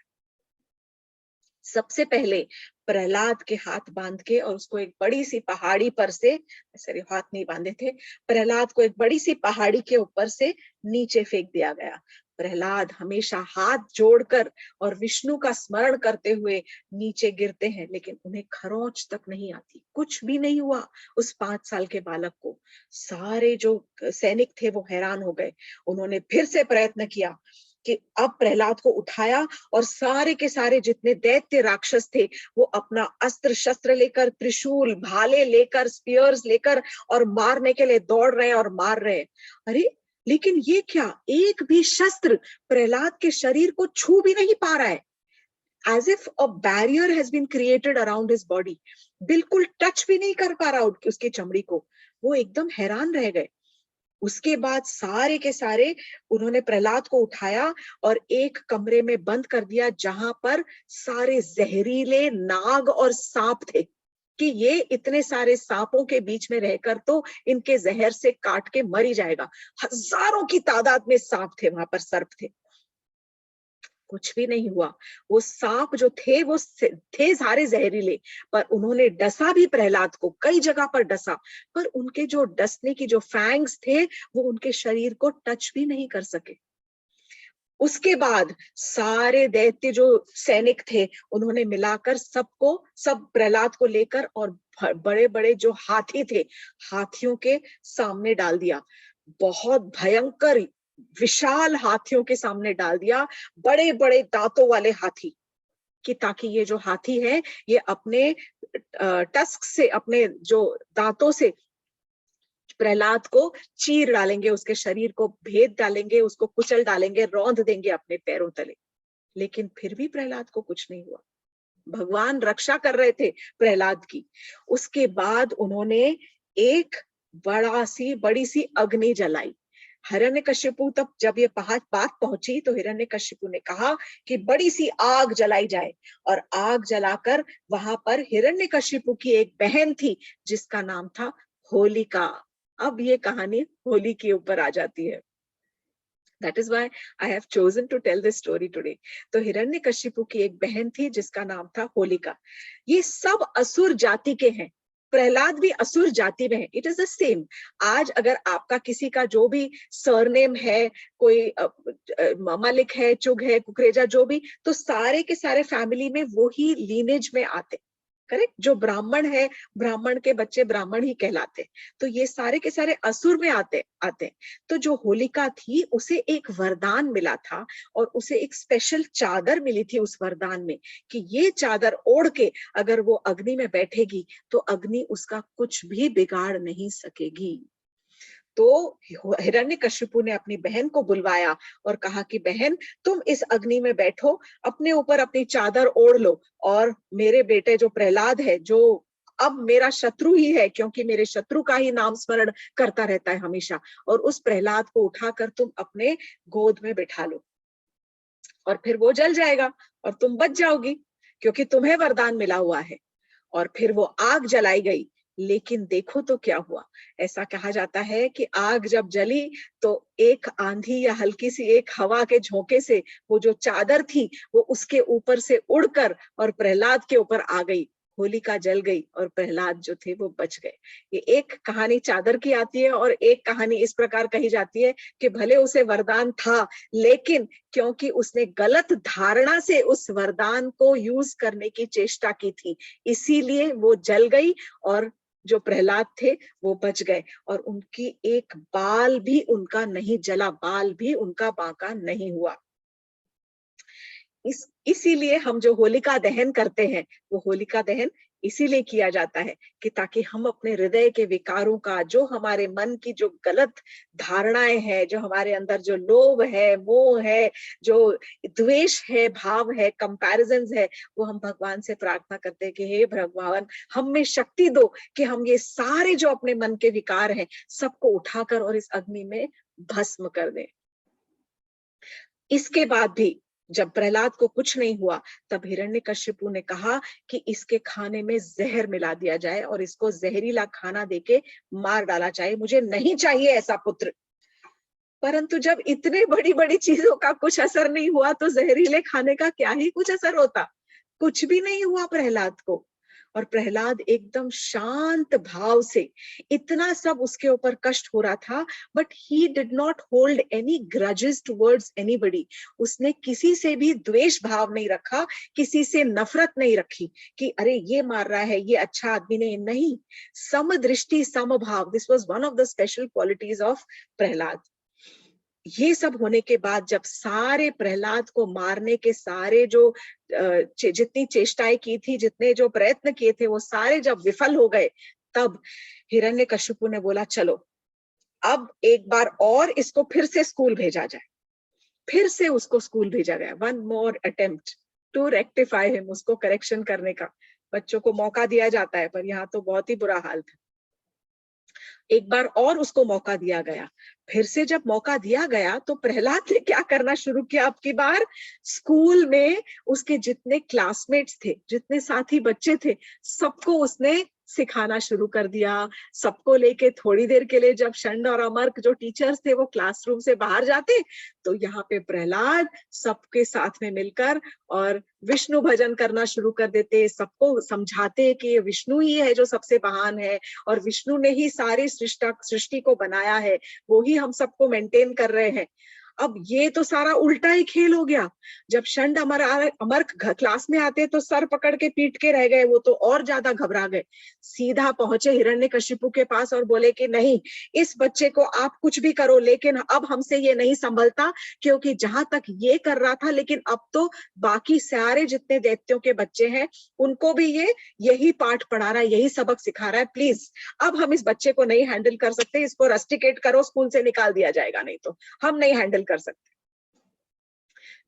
A: सबसे पहले प्रहलाद के हाथ बांध के और उसको एक बड़ी सी पहाड़ी पर से, सॉरी हाथ नहीं बांधे थे, प्रहलाद को एक बड़ी सी पहाड़ी के ऊपर से नीचे फेंक दिया गया। प्रहलाद हमेशा हाथ जोड़कर और विष्णु का स्मरण करते हुए नीचे गिरते हैं, लेकिन उन्हें खरोंच तक नहीं आती, कुछ भी नहीं हुआ उस 5 साल के बालक को। सारे जो सैनिक थे वो हैरान हो गए। उन्होंने फिर से प्रयत्न किया कि अब प्रहलाद को उठाया, और सारे के सारे जितने दैत्य राक्षस थे वो अपना अस्त्र शस्त्र लेकर, त्रिशूल, भाले लेकर, स्पीयर्स लेकर और मारने के लिए दौड़ रहे और मार रहे। अरे लेकिन ये क्या, एक भी शस्त्र प्रहलाद के शरीर को छू भी नहीं पा रहा है। As if a barrier has been created around his body. बिल्कुल टच भी नहीं कर पा रहा उसकी चमड़ी को। वो एकदम हैरान रह गए। उसके बाद सारे के सारे उन्होंने प्रहलाद को उठाया और एक कमरे में बंद कर दिया, जहां पर सारे जहरीले नाग और सांप थे, कि ये इतने सारे सांपों के बीच में रहकर तो इनके जहर से काट के मर ही जाएगा। हजारों की तादाद में सांप थे वहां पर, सर्प थे। कुछ भी नहीं हुआ। वो सांप जो थे वो थे सारे जहरीले, पर उन्होंने डसा भी प्रहलाद को, कई जगह पर डसा, पर उनके जो डसने की जो फैंग्स थे वो उनके शरीर को टच भी नहीं कर सके। उसके बाद सारे दैत्य जो सैनिक थे उन्होंने मिलाकर सबको, सब प्रहलाद को लेकर और बड़े बड़े जो हाथी थे, हाथियों के सामने डाल दिया। बहुत भयंकर विशाल हाथियों के सामने डाल दिया, बड़े बड़े दांतों वाले हाथी, कि ताकि ये जो हाथी है ये अपने टस्क से, अपने जो दांतों से प्रहलाद को चीर डालेंगे, उसके शरीर को भेद डालेंगे, उसको कुचल डालेंगे, रौंद देंगे अपने पैरों तले। लेकिन फिर भी प्रहलाद को कुछ नहीं हुआ। भगवान रक्षा कर रहे थे प्रहलाद की। उसके बाद उन्होंने एक बड़ी सी अग्नि जलाई। हिरण्यकशिपु तब जब ये बात पहुंची तो हिरण्यकशिपु ने कहा कि बड़ी सी आग जलाई जाए, और आग जलाकर वहां पर हिरण्यकशिपु की एक बहन थी जिसका नाम था होलिका। अब ये कहानी होली के ऊपर आ जाती है। That is why I have chosen to tell this story today. तो हिरण्यकशिपु की एक बहन थी जिसका नाम था होलिका। ये सब असुर जाति के हैं, प्रहलाद भी असुर जाति में है। It is the same. आज अगर आपका किसी का जो भी सरनेम है, कोई मलिक है, चुग है, कुकरेजा, जो भी, तो सारे के सारे फैमिली में वो ही लीनेज में आते। करेक्ट? जो ब्राह्मण है, ब्राह्मण के बच्चे ब्राह्मण ही कहलाते। तो ये सारे के सारे असुर में आते। तो जो होलिका थी उसे एक वरदान मिला था, और उसे एक स्पेशल चादर मिली थी उस वरदान में, कि ये चादर ओढ़ के अगर वो अग्नि में बैठेगी तो अग्नि उसका कुछ भी बिगाड़ नहीं सकेगी। तो हिरण्यकशिपु ने अपनी बहन को बुलवाया और कहा कि बहन, तुम इस अग्नि में बैठो, अपने ऊपर अपनी चादर ओढ़ लो, और मेरे बेटे जो प्रहलाद है, जो अब मेरा शत्रु ही है, क्योंकि मेरे शत्रु का ही नाम स्मरण करता रहता है हमेशा, और उस प्रहलाद को उठाकर तुम अपने गोद में बिठा लो, और फिर वो जल जाएगा और तुम बच जाओगी, क्योंकि तुम्हें वरदान मिला हुआ है। और फिर वो आग जलाई गई। लेकिन देखो तो क्या हुआ। ऐसा कहा जाता है कि आग जब जली तो एक आंधी या हल्की सी एक हवा के झोंके से वो जो चादर थी वो उसके ऊपर से उड़कर और प्रहलाद के ऊपर आ गई। होलिका जल गई और प्रहलाद जो थे वो बच गए। ये एक कहानी चादर की आती है, और एक कहानी इस प्रकार कही जाती है कि भले उसे वरदान था, लेकिन क्योंकि उसने गलत धारणा से उस वरदान को यूज करने की चेष्टा की थी, इसीलिए वो जल गई, और जो प्रहलाद थे वो बच गए, और उनकी एक बाल भी उनका नहीं जला, बाल भी उनका बांका नहीं हुआ। इसीलिए हम जो होलिका दहन करते हैं, वो होलिका दहन इसीलिए किया जाता है कि ताकि हम अपने हृदय के विकारों का, जो हमारे मन की जो गलत धारणाएं हैं, जो हमारे अंदर जो लोभ है, मोह है, जो द्वेष है, भाव है, कंपैरिजंस है, वो हम भगवान से प्रार्थना करते हैं कि हे भगवान, हम में शक्ति दो कि हम ये सारे जो अपने मन के विकार हैं सबको उठाकर और इस अग्नि में भस्म कर दें। इसके बाद भी जब प्रहलाद को कुछ नहीं हुआ, तब हिरण्यकशिपु ने कहा कि इसके खाने में जहर मिला दिया जाए और इसको जहरीला खाना देके मार डाला जाए, मुझे नहीं चाहिए ऐसा पुत्र। परंतु जब इतने बड़ी बड़ी चीजों का कुछ असर नहीं हुआ, तो जहरीले खाने का क्या ही कुछ असर होता। कुछ भी नहीं हुआ प्रहलाद को, और प्रहलाद एकदम शांत भाव से, इतना सब उसके ऊपर कष्ट हो रहा था, but he did not hold any grudges towards anybody. उसने किसी से भी द्वेष भाव नहीं रखा, किसी से नफरत नहीं रखी कि अरे ये मार रहा है, ये अच्छा आदमी नहीं। समदृष्टि, समभाव, this was one of the special qualities of Prahlad. ये सब होने के बाद जब सारे प्रहलाद को मारने के सारे जो जितनी चेष्टाएं की थी, जितने जो प्रयत्न किए थे, वो सारे जब विफल हो गए, तब हिरण्यकशिपु ने बोला चलो अब एक बार और इसको फिर से स्कूल भेजा जाए। फिर से उसको स्कूल भेजा गया। One more attempt to rectify him, उसको करेक्शन करने का बच्चों को मौका दिया जाता है, पर यहाँ तो बहुत ही बुरा हाल था। एक बार और उसको मौका दिया गया। फिर से जब मौका दिया गया तो प्रहलाद ने क्या करना शुरू किया, अब की बार स्कूल में उसके जितने क्लासमेट्स थे, जितने साथी बच्चे थे, सबको उसने सिखाना शुरू कर दिया। सबको लेके थोड़ी देर के लिए जब षंड और अमर्क जो टीचर्स थे वो क्लासरूम से बाहर जाते, तो यहाँ पे प्रहलाद सबके साथ में मिलकर और विष्णु भजन करना शुरू कर देते। सबको समझाते कि ये विष्णु ही है जो सबसे महान है, और विष्णु ने ही सारी सृष्टि को बनाया है, वो ही हम सबको मेंटेन कर रहे हैं। अब ये तो सारा उल्टा ही खेल हो गया। जब षंड अमर क्लास में आते तो सर पकड़ के पीट के रह गए, वो तो और ज्यादा घबरा गए। सीधा पहुंचे हिरण्यकशिपु के पास और बोले कि नहीं, इस बच्चे को आप कुछ भी करो, लेकिन अब हमसे ये नहीं संभलता, क्योंकि जहां तक ये कर रहा था, लेकिन अब तो बाकी सारे जितने दैत्यों के बच्चे हैं उनको भी ये यही पाठ पढ़ा रहा है, यही सबक सिखा रहा है। प्लीज अब हम इस बच्चे को नहीं हैंडल कर सकते, इसको रस्टिकेट करो, स्कूल से निकाल दिया जाएगा, नहीं तो हम नहीं हैंडल कर सकते।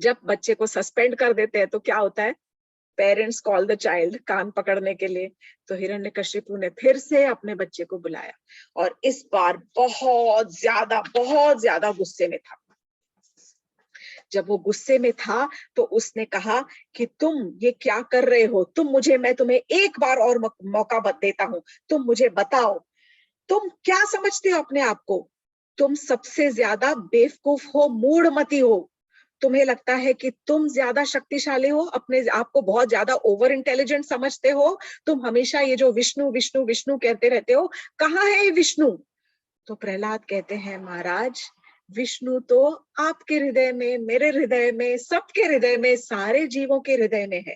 A: जब बच्चे को सस्पेंड कर देते हैं तो क्या होता है, पेरेंट्स कॉल द चाइल्ड, कान पकड़ने के लिए। तो हिरण्यकशिपु ने फिर से अपने बच्चे को बुलाया और इस बार बहुत ज्यादा गुस्से में था। जब वो गुस्से में था तो उसने कहा कि तुम ये क्या कर रहे हो, मैं तुम्हें एक बार और मौका देता हूं, तुम मुझे बताओ, तुम क्या समझते हो अपने आप को? तुम सबसे ज्यादा बेवकूफ हो, मूढ़मती हो। तुम्हें लगता है कि तुम ज्यादा शक्तिशाली हो, अपने आप को बहुत ज्यादा ओवर इंटेलिजेंट समझते हो। तुम हमेशा ये जो विष्णु विष्णु विष्णु कहते रहते हो, कहाँ है ये विष्णु? तो प्रहलाद कहते हैं, महाराज, विष्णु तो आपके हृदय में, मेरे हृदय में, सबके हृदय में, सारे जीवों के हृदय में है।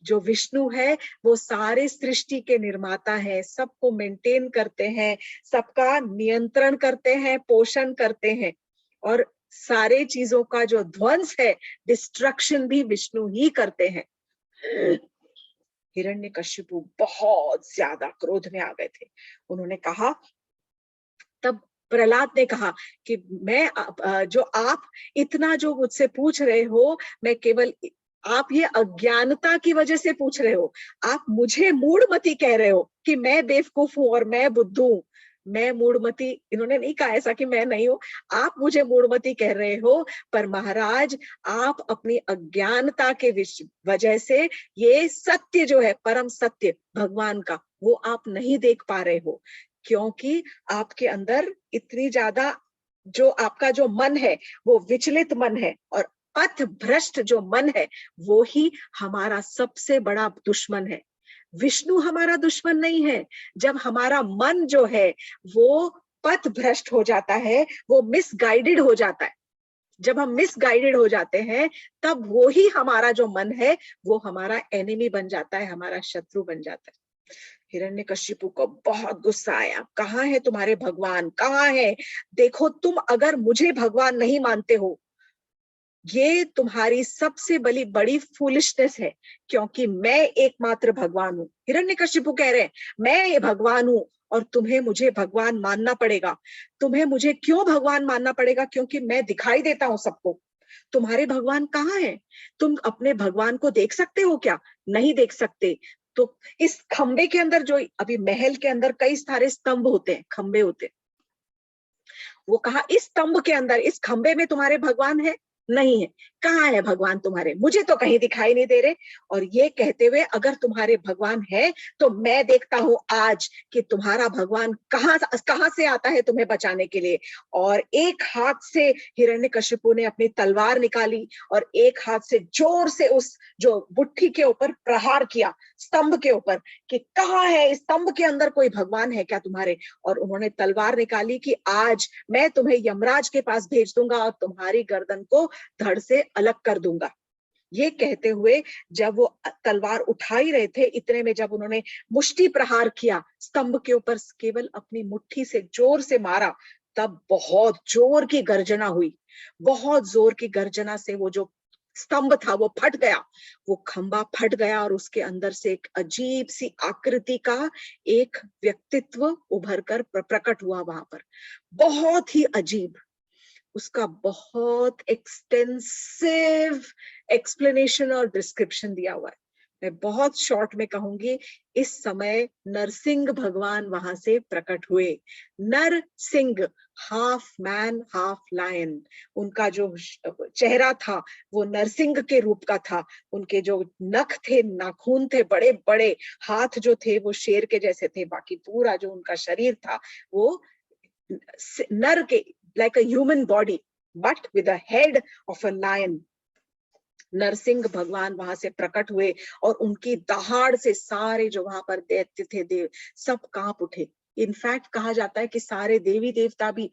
A: जो विष्णु है वो सारे सृष्टि के निर्माता है, सबको मेंटेन करते हैं, सबका नियंत्रण करते हैं, पोषण करते हैं, और सारे चीजों का जो ध्वंस है, डिस्ट्रक्शन भी विष्णु ही करते हैं। हिरण्यकशिपु बहुत ज्यादा क्रोध में आ गए थे। उन्होंने कहा, तब प्रहलाद ने कहा कि मैं जो आप इतना जो मुझसे पूछ रहे हो, मैं केवल, आप ये अज्ञानता की वजह से पूछ रहे हो। आप मुझे मूढ़मती कह रहे हो कि मैं बेवकूफ हूं और मैं बुद्धू हूं। मैं मूढ़मती, इन्होंने नहीं कहा ऐसा कि मैं नहीं हूं, आप मुझे मूढ़मती कह रहे हो, पर महाराज आप अपनी अज्ञानता के वजह से ये सत्य जो है, परम सत्य भगवान का, वो आप नहीं देख पा रहे हो, क्योंकि आपके अंदर इतनी ज्यादा, जो आपका जो मन है वो विचलित मन है, और पथ भ्रष्ट जो मन है वो ही हमारा सबसे बड़ा दुश्मन है। विष्णु हमारा दुश्मन नहीं है। जब हमारा मन जो है वो पथ भ्रष्ट हो जाता है, वो मिसगाइडेड हो जाता है, जब हम मिसगाइडेड हो जाते हैं, तब वो ही हमारा जो मन है वो हमारा एनिमी बन जाता है, हमारा शत्रु बन जाता है। हिरण्यकशिपु को बहुत गुस्सा आया। कहाँ है तुम्हारे भगवान, कहाँ है? देखो, तुम अगर मुझे भगवान नहीं मानते हो, ये तुम्हारी सबसे बड़ी फूलिशनेस है, क्योंकि मैं एकमात्र भगवान हूँ। हिरण्यकशिपु कह रहे हैं, मैं ये भगवान हूँ और तुम्हें मुझे भगवान मानना पड़ेगा। तुम्हें मुझे क्यों भगवान मानना पड़ेगा? क्योंकि मैं दिखाई देता हूँ सबको। तुम्हारे भगवान कहाँ है? तुम अपने भगवान को देख सकते हो क्या? नहीं देख सकते। तो इस खंबे के अंदर, जो अभी महल के अंदर कई सारे स्तंभ होते हैं, खंबे होते हैं, वो कहा, इस स्तंभ के अंदर, इस खंबे में तुम्हारे भगवान है? नहीं है। कहाँ है भगवान तुम्हारे? मुझे तो कहीं दिखाई नहीं दे रहे। और ये कहते हुए, अगर तुम्हारे भगवान है तो मैं देखता हूं आज कि तुम्हारा भगवान कहाँ से आता है तुम्हें बचाने के लिए। और एक हाथ से हिरण्यकशिपु ने अपनी तलवार निकाली और एक हाथ से जोर से उस जो बुट्ठी के ऊपर प्रहार किया, स्तंभ के ऊपर, कि कहाँ है, इस स्तंभ के अंदर कोई भगवान है क्या तुम्हारे? और उन्होंने तलवार निकाली कि आज मैं तुम्हें यमराज के पास भेज दूंगा और तुम्हारी गर्दन को धड़ से अलग कर दूंगा। ये कहते हुए जब वो तलवार उठा ही रहे थे, इतने में जब उन्होंने मुष्टि प्रहार किया स्तंभ के ऊपर, केवल अपनी मुट्ठी से जोर से मारा, तब बहुत जोर की गर्जना हुई। बहुत जोर की गर्जना से वो जो स्तंभ था वो फट गया, वो खंबा फट गया, और उसके अंदर से एक अजीब सी आकृति का एक व्यक्तित्व उभर कर प्रकट हुआ वहां पर। बहुत ही अजीब। उसका बहुत एक्सटेंसिव एक्सप्लेनेशन और डिस्क्रिप्शन दिया हुआ है। मैं बहुत शॉर्ट में कहूंगी, इस समय नरसिंह भगवान वहां से प्रकट हुए। Narasimha, half man half lion. उनका जो चेहरा था वो नरसिंह के रूप का था। उनके जो नख थे, नाखून थे बड़े बड़े, हाथ जो थे वो शेर के जैसे थे, बाकी पूरा जो उनका शरीर था वो नर के, like a human body but with a head of a lion। Narasimha भगवान वहां से प्रकट हुए और उनकी दहाड़ से सारे जो वहां पर दैत्य थे, देव, सब कांप उठे। इनफैक्ट कहा जाता है कि सारे देवी देवता भी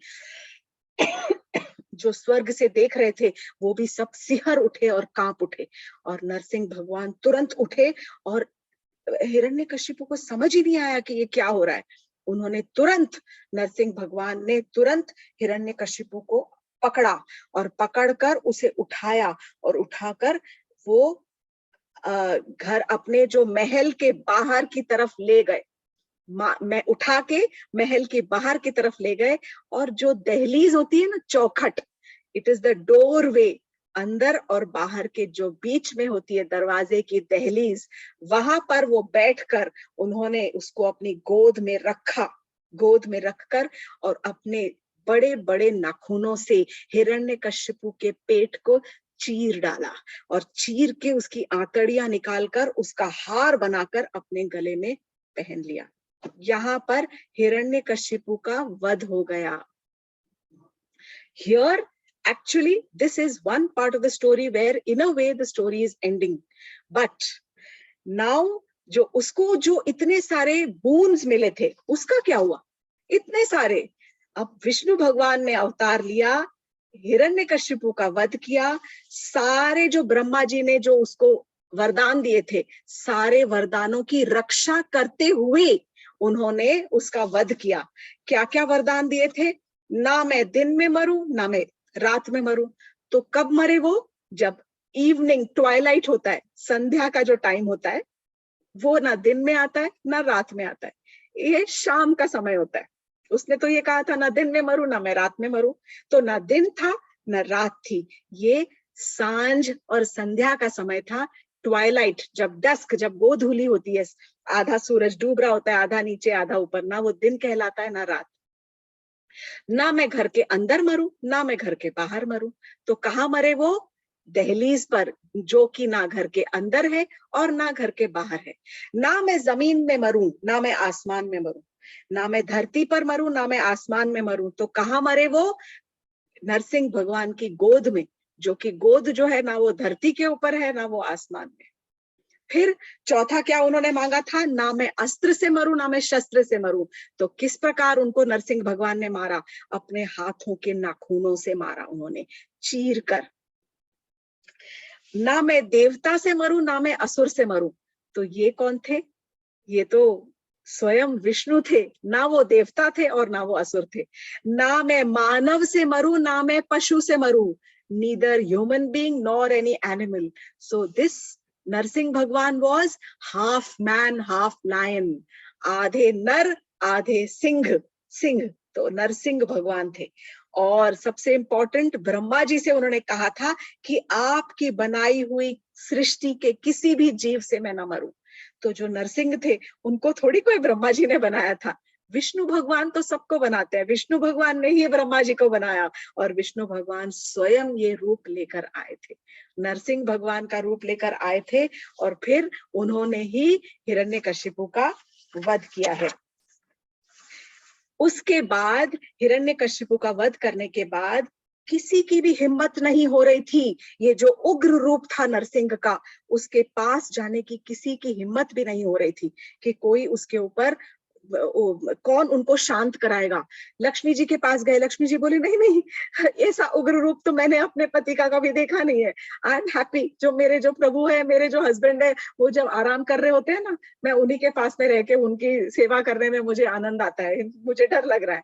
A: जो स्वर्ग से देख रहे थे वो भी सब सिहर उठे और कांप उठे, और नरसिंह भगवान तुरंत उठे, और हिरण्यकशिपु को समझ ही नहीं आया कि ये क्या हो रहा है। उन्होंने तुरंत, नरसिंह भगवान ने तुरंत हिरण्यकशिपु को पकड़ा, और पकड़कर उसे उठाया, और उठाकर वो घर अपने जो महल के बाहर की तरफ ले गए। मैं उठा के महल के बाहर की तरफ ले गए, और जो दहलीज होती है ना, चौखट, इट इज द डोरवे, अंदर और बाहर के जो बीच में होती है दरवाजे की दहलीज, वहां पर वो बैठकर उन्होंने उसको अपनी गोद में रखा, गोद में रखकर, और अपने बड़े बड़े नाखूनों से हिरण्यकशिपु के पेट को चीर डाला, और चीर के उसकी आंतड़ियां निकालकर उसका हार बनाकर अपने गले में पहन लिया। यहाँ पर हिरण्यकशिपु का वध हो गया। Here, actually, this is one part of the story where, in a way, the story is ending. But now, जो उसको जो इतने सारे boons मिले थे, उसका क्या हुआ? इतने सारे। अब विष्णु भगवान ने अवतार लिया, हिरण्यकशिपु का वध किया, सारे जो ब्रह्मा जी ने जो उसको वरदान दिए थे, सारे वरदानों की रक्षा करते हुए उन्होंने उसका वध किया। क्या क्या वरदान दिए थे? ना मैं दिन में मरूं, ना मैं रात में मरूं। तो कब मरे वो? जब इवनिंग, ट्वाइलाइट होता है, संध्या का जो टाइम होता है, वो ना दिन में आता है ना रात में आता है, ये शाम का समय होता है। उसने तो ये कहा था ना दिन में मरूं ना मैं रात में मरूं, तो ना दिन था ना रात थी, ये सांझ और संध्या का समय था। ट्वाइलाइट, जब डस्क, जब गोधूली होती है, आधा सूरज डूब रहा होता है, आधा नीचे आधा ऊपर, ना वो दिन कहलाता है ना रात। ना मैं घर के अंदर मरूं ना मैं घर के बाहर मरूं। तो कहाँ मरे वो? दहलीज पर, जो कि ना घर के अंदर है और ना घर के बाहर है। ना मैं जमीन में मरूं ना मैं आसमान में मरूं, ना मैं धरती पर मरूं ना मैं आसमान में मरूं। तो कहाँ मरे वो? नरसिंह भगवान की गोद में, जो कि गोद जो है ना वो धरती के ऊपर है ना वो आसमान में। फिर चौथा क्या उन्होंने मांगा था? ना मैं अस्त्र से मरूं ना मैं शस्त्र से मरूं। तो किस प्रकार उनको नरसिंह भगवान ने मारा? अपने हाथों के नाखूनों से मारा उन्होंने, चीर कर। ना मैं देवता से मरूं ना मैं असुर से मरूं। तो ये कौन थे? ये तो स्वयं विष्णु थे, ना वो देवता थे और ना वो असुर थे। ना मैं मानव से मरूं ना मैं पशु से मरूं, neither human being nor any animal. So this Narasimha भगवान was half man half lion, आधे नर आधे सिंह। सिंह तो नरसिंह भगवान थे। और सबसे इंपॉर्टेंट, ब्रह्मा जी से उन्होंने कहा था कि आपकी बनाई हुई सृष्टि के किसी भी जीव से मैं ना मरूं। तो जो नरसिंह थे उनको थोड़ी कोई ब्रह्मा जी ने बनाया था, विष्णु भगवान तो सबको बनाते हैं, विष्णु भगवान ने ही ब्रह्मा जी को बनाया, और विष्णु भगवान स्वयं ये रूप लेकर आए थे, नरसिंह भगवान का रूप लेकर आए थे, और फिर उन्होंने ही हिरण्यकशिपु का वध किया है। उसके बाद हिरण्यकशिपु का वध करने के बाद किसी की भी हिम्मत नहीं हो रही थी, ये जो उग्र रूप था नरसिंह का, उसके पास जाने की किसी की हिम्मत भी नहीं हो रही थी कि कोई उसके ऊपर, कौन उनको शांत कराएगा। लक्ष्मी जी के पास गए, लक्ष्मी जी बोले नहीं नहीं, ऐसा उग्र रूप तो मैंने अपने पति का कभी देखा नहीं है। आई एम हैप्पी, जो मेरे जो प्रभु है, मेरे जो हस्बैंड है, वो जब आराम कर रहे होते हैं ना, मैं उन्हीं के पास में रह के उनकी सेवा करने में मुझे आनंद आता है, मुझे डर लग रहा है।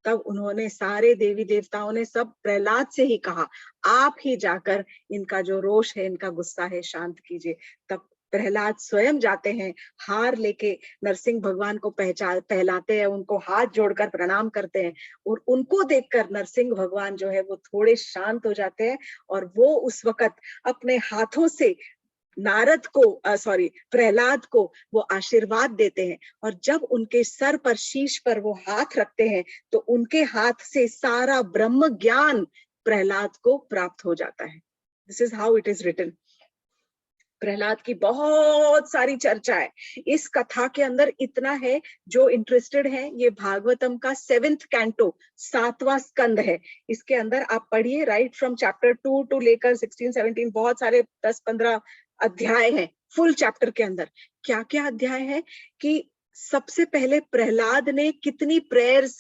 A: तब उन्होंने, सारे देवी देवताओं ने सब प्रहलाद से ही कहा, आप ही जाकर इनका जो रोष है, इनका गुस्सा है, शांत कीजिए। तब प्रहलाद स्वयं जाते हैं, हार लेके नरसिंह भगवान को पहलाते हैं, उनको हाथ जोड़कर प्रणाम करते हैं, और उनको देखकर नरसिंह भगवान जो है वो थोड़े शांत हो जाते हैं, और वो उस वक्त अपने हाथों से नारद को, प्रहलाद को वो आशीर्वाद देते हैं, और जब उनके सर पर, शीश पर वो हाथ रखते हैं, तो उनके हाथ से सारा ब्रह्म ज्ञान प्रहलाद को प्राप्त हो जाता है। This is how it is written. Prahlad की बहुत सारी चर्चा है इस कथा के अंदर, इतना है, जो इंटरेस्टेड है, ये भागवतम का 7th कैंटो, 7वां स्कंद है, इसके अंदर आप पढ़िए, राइट फ्रॉम चैप्टर 2 टू लेकर 16, 17, बहुत सारे 10-15 अध्याय हैं फुल चैप्टर के अंदर। क्या क्या अध्याय है कि सबसे पहले प्रहलाद ने कितनी प्रेयर्स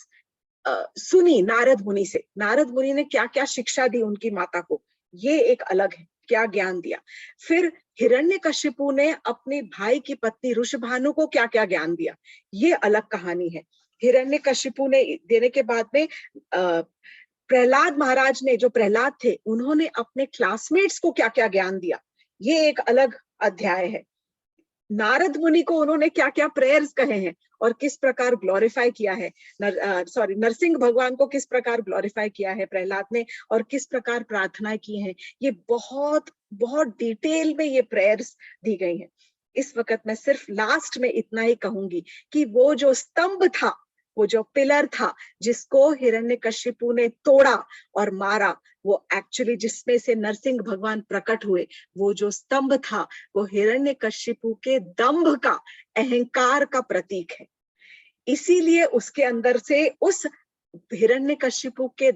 A: सुनी नारद मुनि से, नारद मुनि ने क्या क्या शिक्षा दी उनकी माता को, ये एक अलग है, क्या ज्ञान दिया। फिर हिरण्यकशिपु ने अपने भाई की पत्नी ऋषभानु को क्या क्या ज्ञान दिया, ये अलग कहानी है। हिरण्यकशिपु ने देने के बाद में प्रहलाद महाराज ने, जो प्रहलाद थे, उन्होंने अपने क्लासमेट्स को क्या क्या ज्ञान दिया, ये एक अलग अध्याय है। नारद मुनि को उन्होंने क्या क्या प्रेयर्स कहे हैं और किस प्रकार ग्लोरीफाई किया है, नरसिंह भगवान को किस प्रकार ग्लोरीफाई किया है प्रहलाद ने और किस प्रकार प्रार्थना की है, ये बहुत बहुत डिटेल में ये प्रेयर्स दी गई हैं। इस वक्त मैं सिर्फ लास्ट में इतना ही कहूंगी कि वो जो स्तंभ था, वो जो पिलर था जिसको हिरण्यकशिपु ने तोड़ा और मारा, वो एक्चुअली जिसमें से नरसिंह भगवान प्रकट हुए, वो जो स्तंभ था वो हिरण्यकशिपु के दंभ का, अहंकार का प्रतीक है। इसीलिए उसके अंदर से उस हिरण्यकशिपु के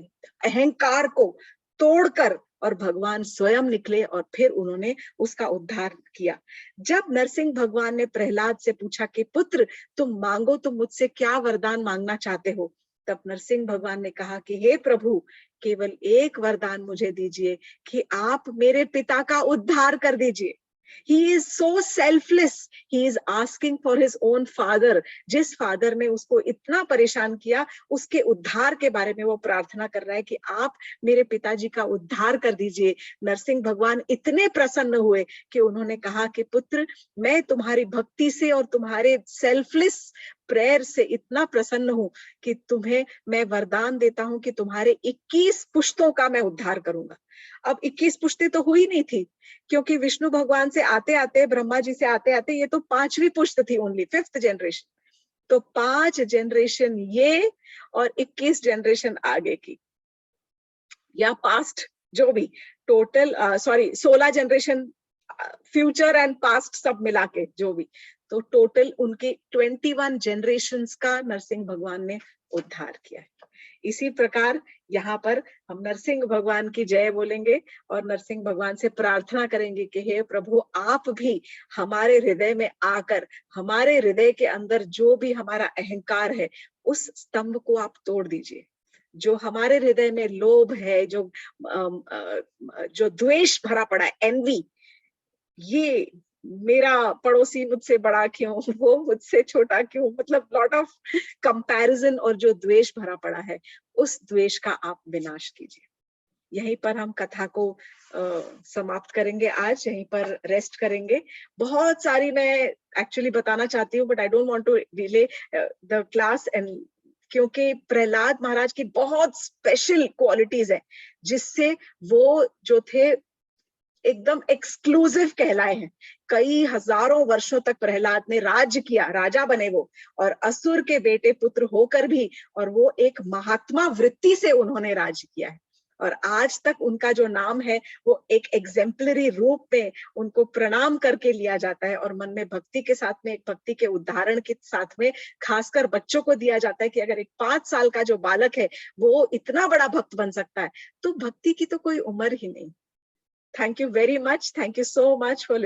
A: अहंकार को तोड़कर और भगवान स्वयं निकले और फिर उन्होंने उसका उद्धार किया। जब नरसिंह भगवान ने प्रहलाद से पूछा कि पुत्र तुम मांगो, तुम मुझसे क्या वरदान मांगना चाहते हो, तब नरसिंह भगवान ने कहा कि हे प्रभु, केवल एक वरदान मुझे दीजिए कि आप मेरे पिता का उद्धार कर दीजिए। He is so selfless. He is asking for his own father. जिस फादर ने उसको इतना परेशान किया, उसके उद्धार के बारे में वो प्रार्थना कर रहा है कि आप मेरे पिताजी का उद्धार कर दीजिए। नरसिंह भगवान इतने प्रसन्न हुए कि उन्होंने कहा कि पुत्र, मैं तुम्हारी भक्ति से और तुम्हारे सेल्फलेस प्रेयर से इतना प्रसन्न हूं कि तुम्हें मैं वरदान देता हूं कि तुम्हारे 21 पुश्तों का मैं उद्धार करूंगा। अब 21 पुश्तें तो हुई नहीं थी, क्योंकि विष्णु भगवान से आते आते, ब्रह्मा जी से आते आते ये तो 5वीं पुश्त थी, ओनली 5th जनरेशन। तो 5 जनरेशन ये और 21 जनरेशन आगे की या पास्ट, जो भी total 16 generation future and past सब मिला के जो भी, तो टोटल उनके 21 जनरेशंस का नरसिंह भगवान ने उद्धार किया है। इसी प्रकार यहाँ पर हम नरसिंह भगवान की जय बोलेंगे और नरसिंह भगवान से प्रार्थना करेंगे कि हे प्रभु, आप भी हमारे हृदय में आकर हमारे हृदय के अंदर जो भी हमारा अहंकार है उस स्तंभ को आप तोड़ दीजिए। जो हमारे हृदय में लोभ है, जो द्वेष भरा पड़ा है, एनवी, ये मेरा पड़ोसी मुझसे बड़ा क्यों, वो मुझसे छोटा क्यों, मतलब लॉट ऑफ कंपैरिजन और जो द्वेष भरा पड़ा है, उस द्वेष का आप विनाश कीजिए। यहीं पर हम कथा को समाप्त करेंगे, आज यहीं पर रेस्ट करेंगे। बहुत सारी मैं एक्चुअली बताना चाहती हूँ, but I don't want to delay the class, and क्योंकि प्रहलाद महाराज की बहुत स्पेशल क्वालिटीज है जिससे वो जो थे एकदम एक्सक्लूसिव कहलाए हैं। कई हजारों वर्षों तक प्रहलाद ने राज्य किया, राजा बने वो, और असुर के बेटे पुत्र होकर भी, और वो एक महात्मा वृत्ति से उन्होंने राज्य किया है। और आज तक उनका जो नाम है वो एक एग्जेम्पलरी रूप में उनको प्रणाम करके लिया जाता है और मन में भक्ति के साथ में, एक भक्ति के उदाहरण के साथ में खासकर बच्चों को दिया जाता है कि अगर एक 5 साल का जो बालक है वो इतना बड़ा भक्त बन सकता है, तो भक्ति की तो कोई उम्र ही नहीं। Thank you very much. Thank you so much for listening.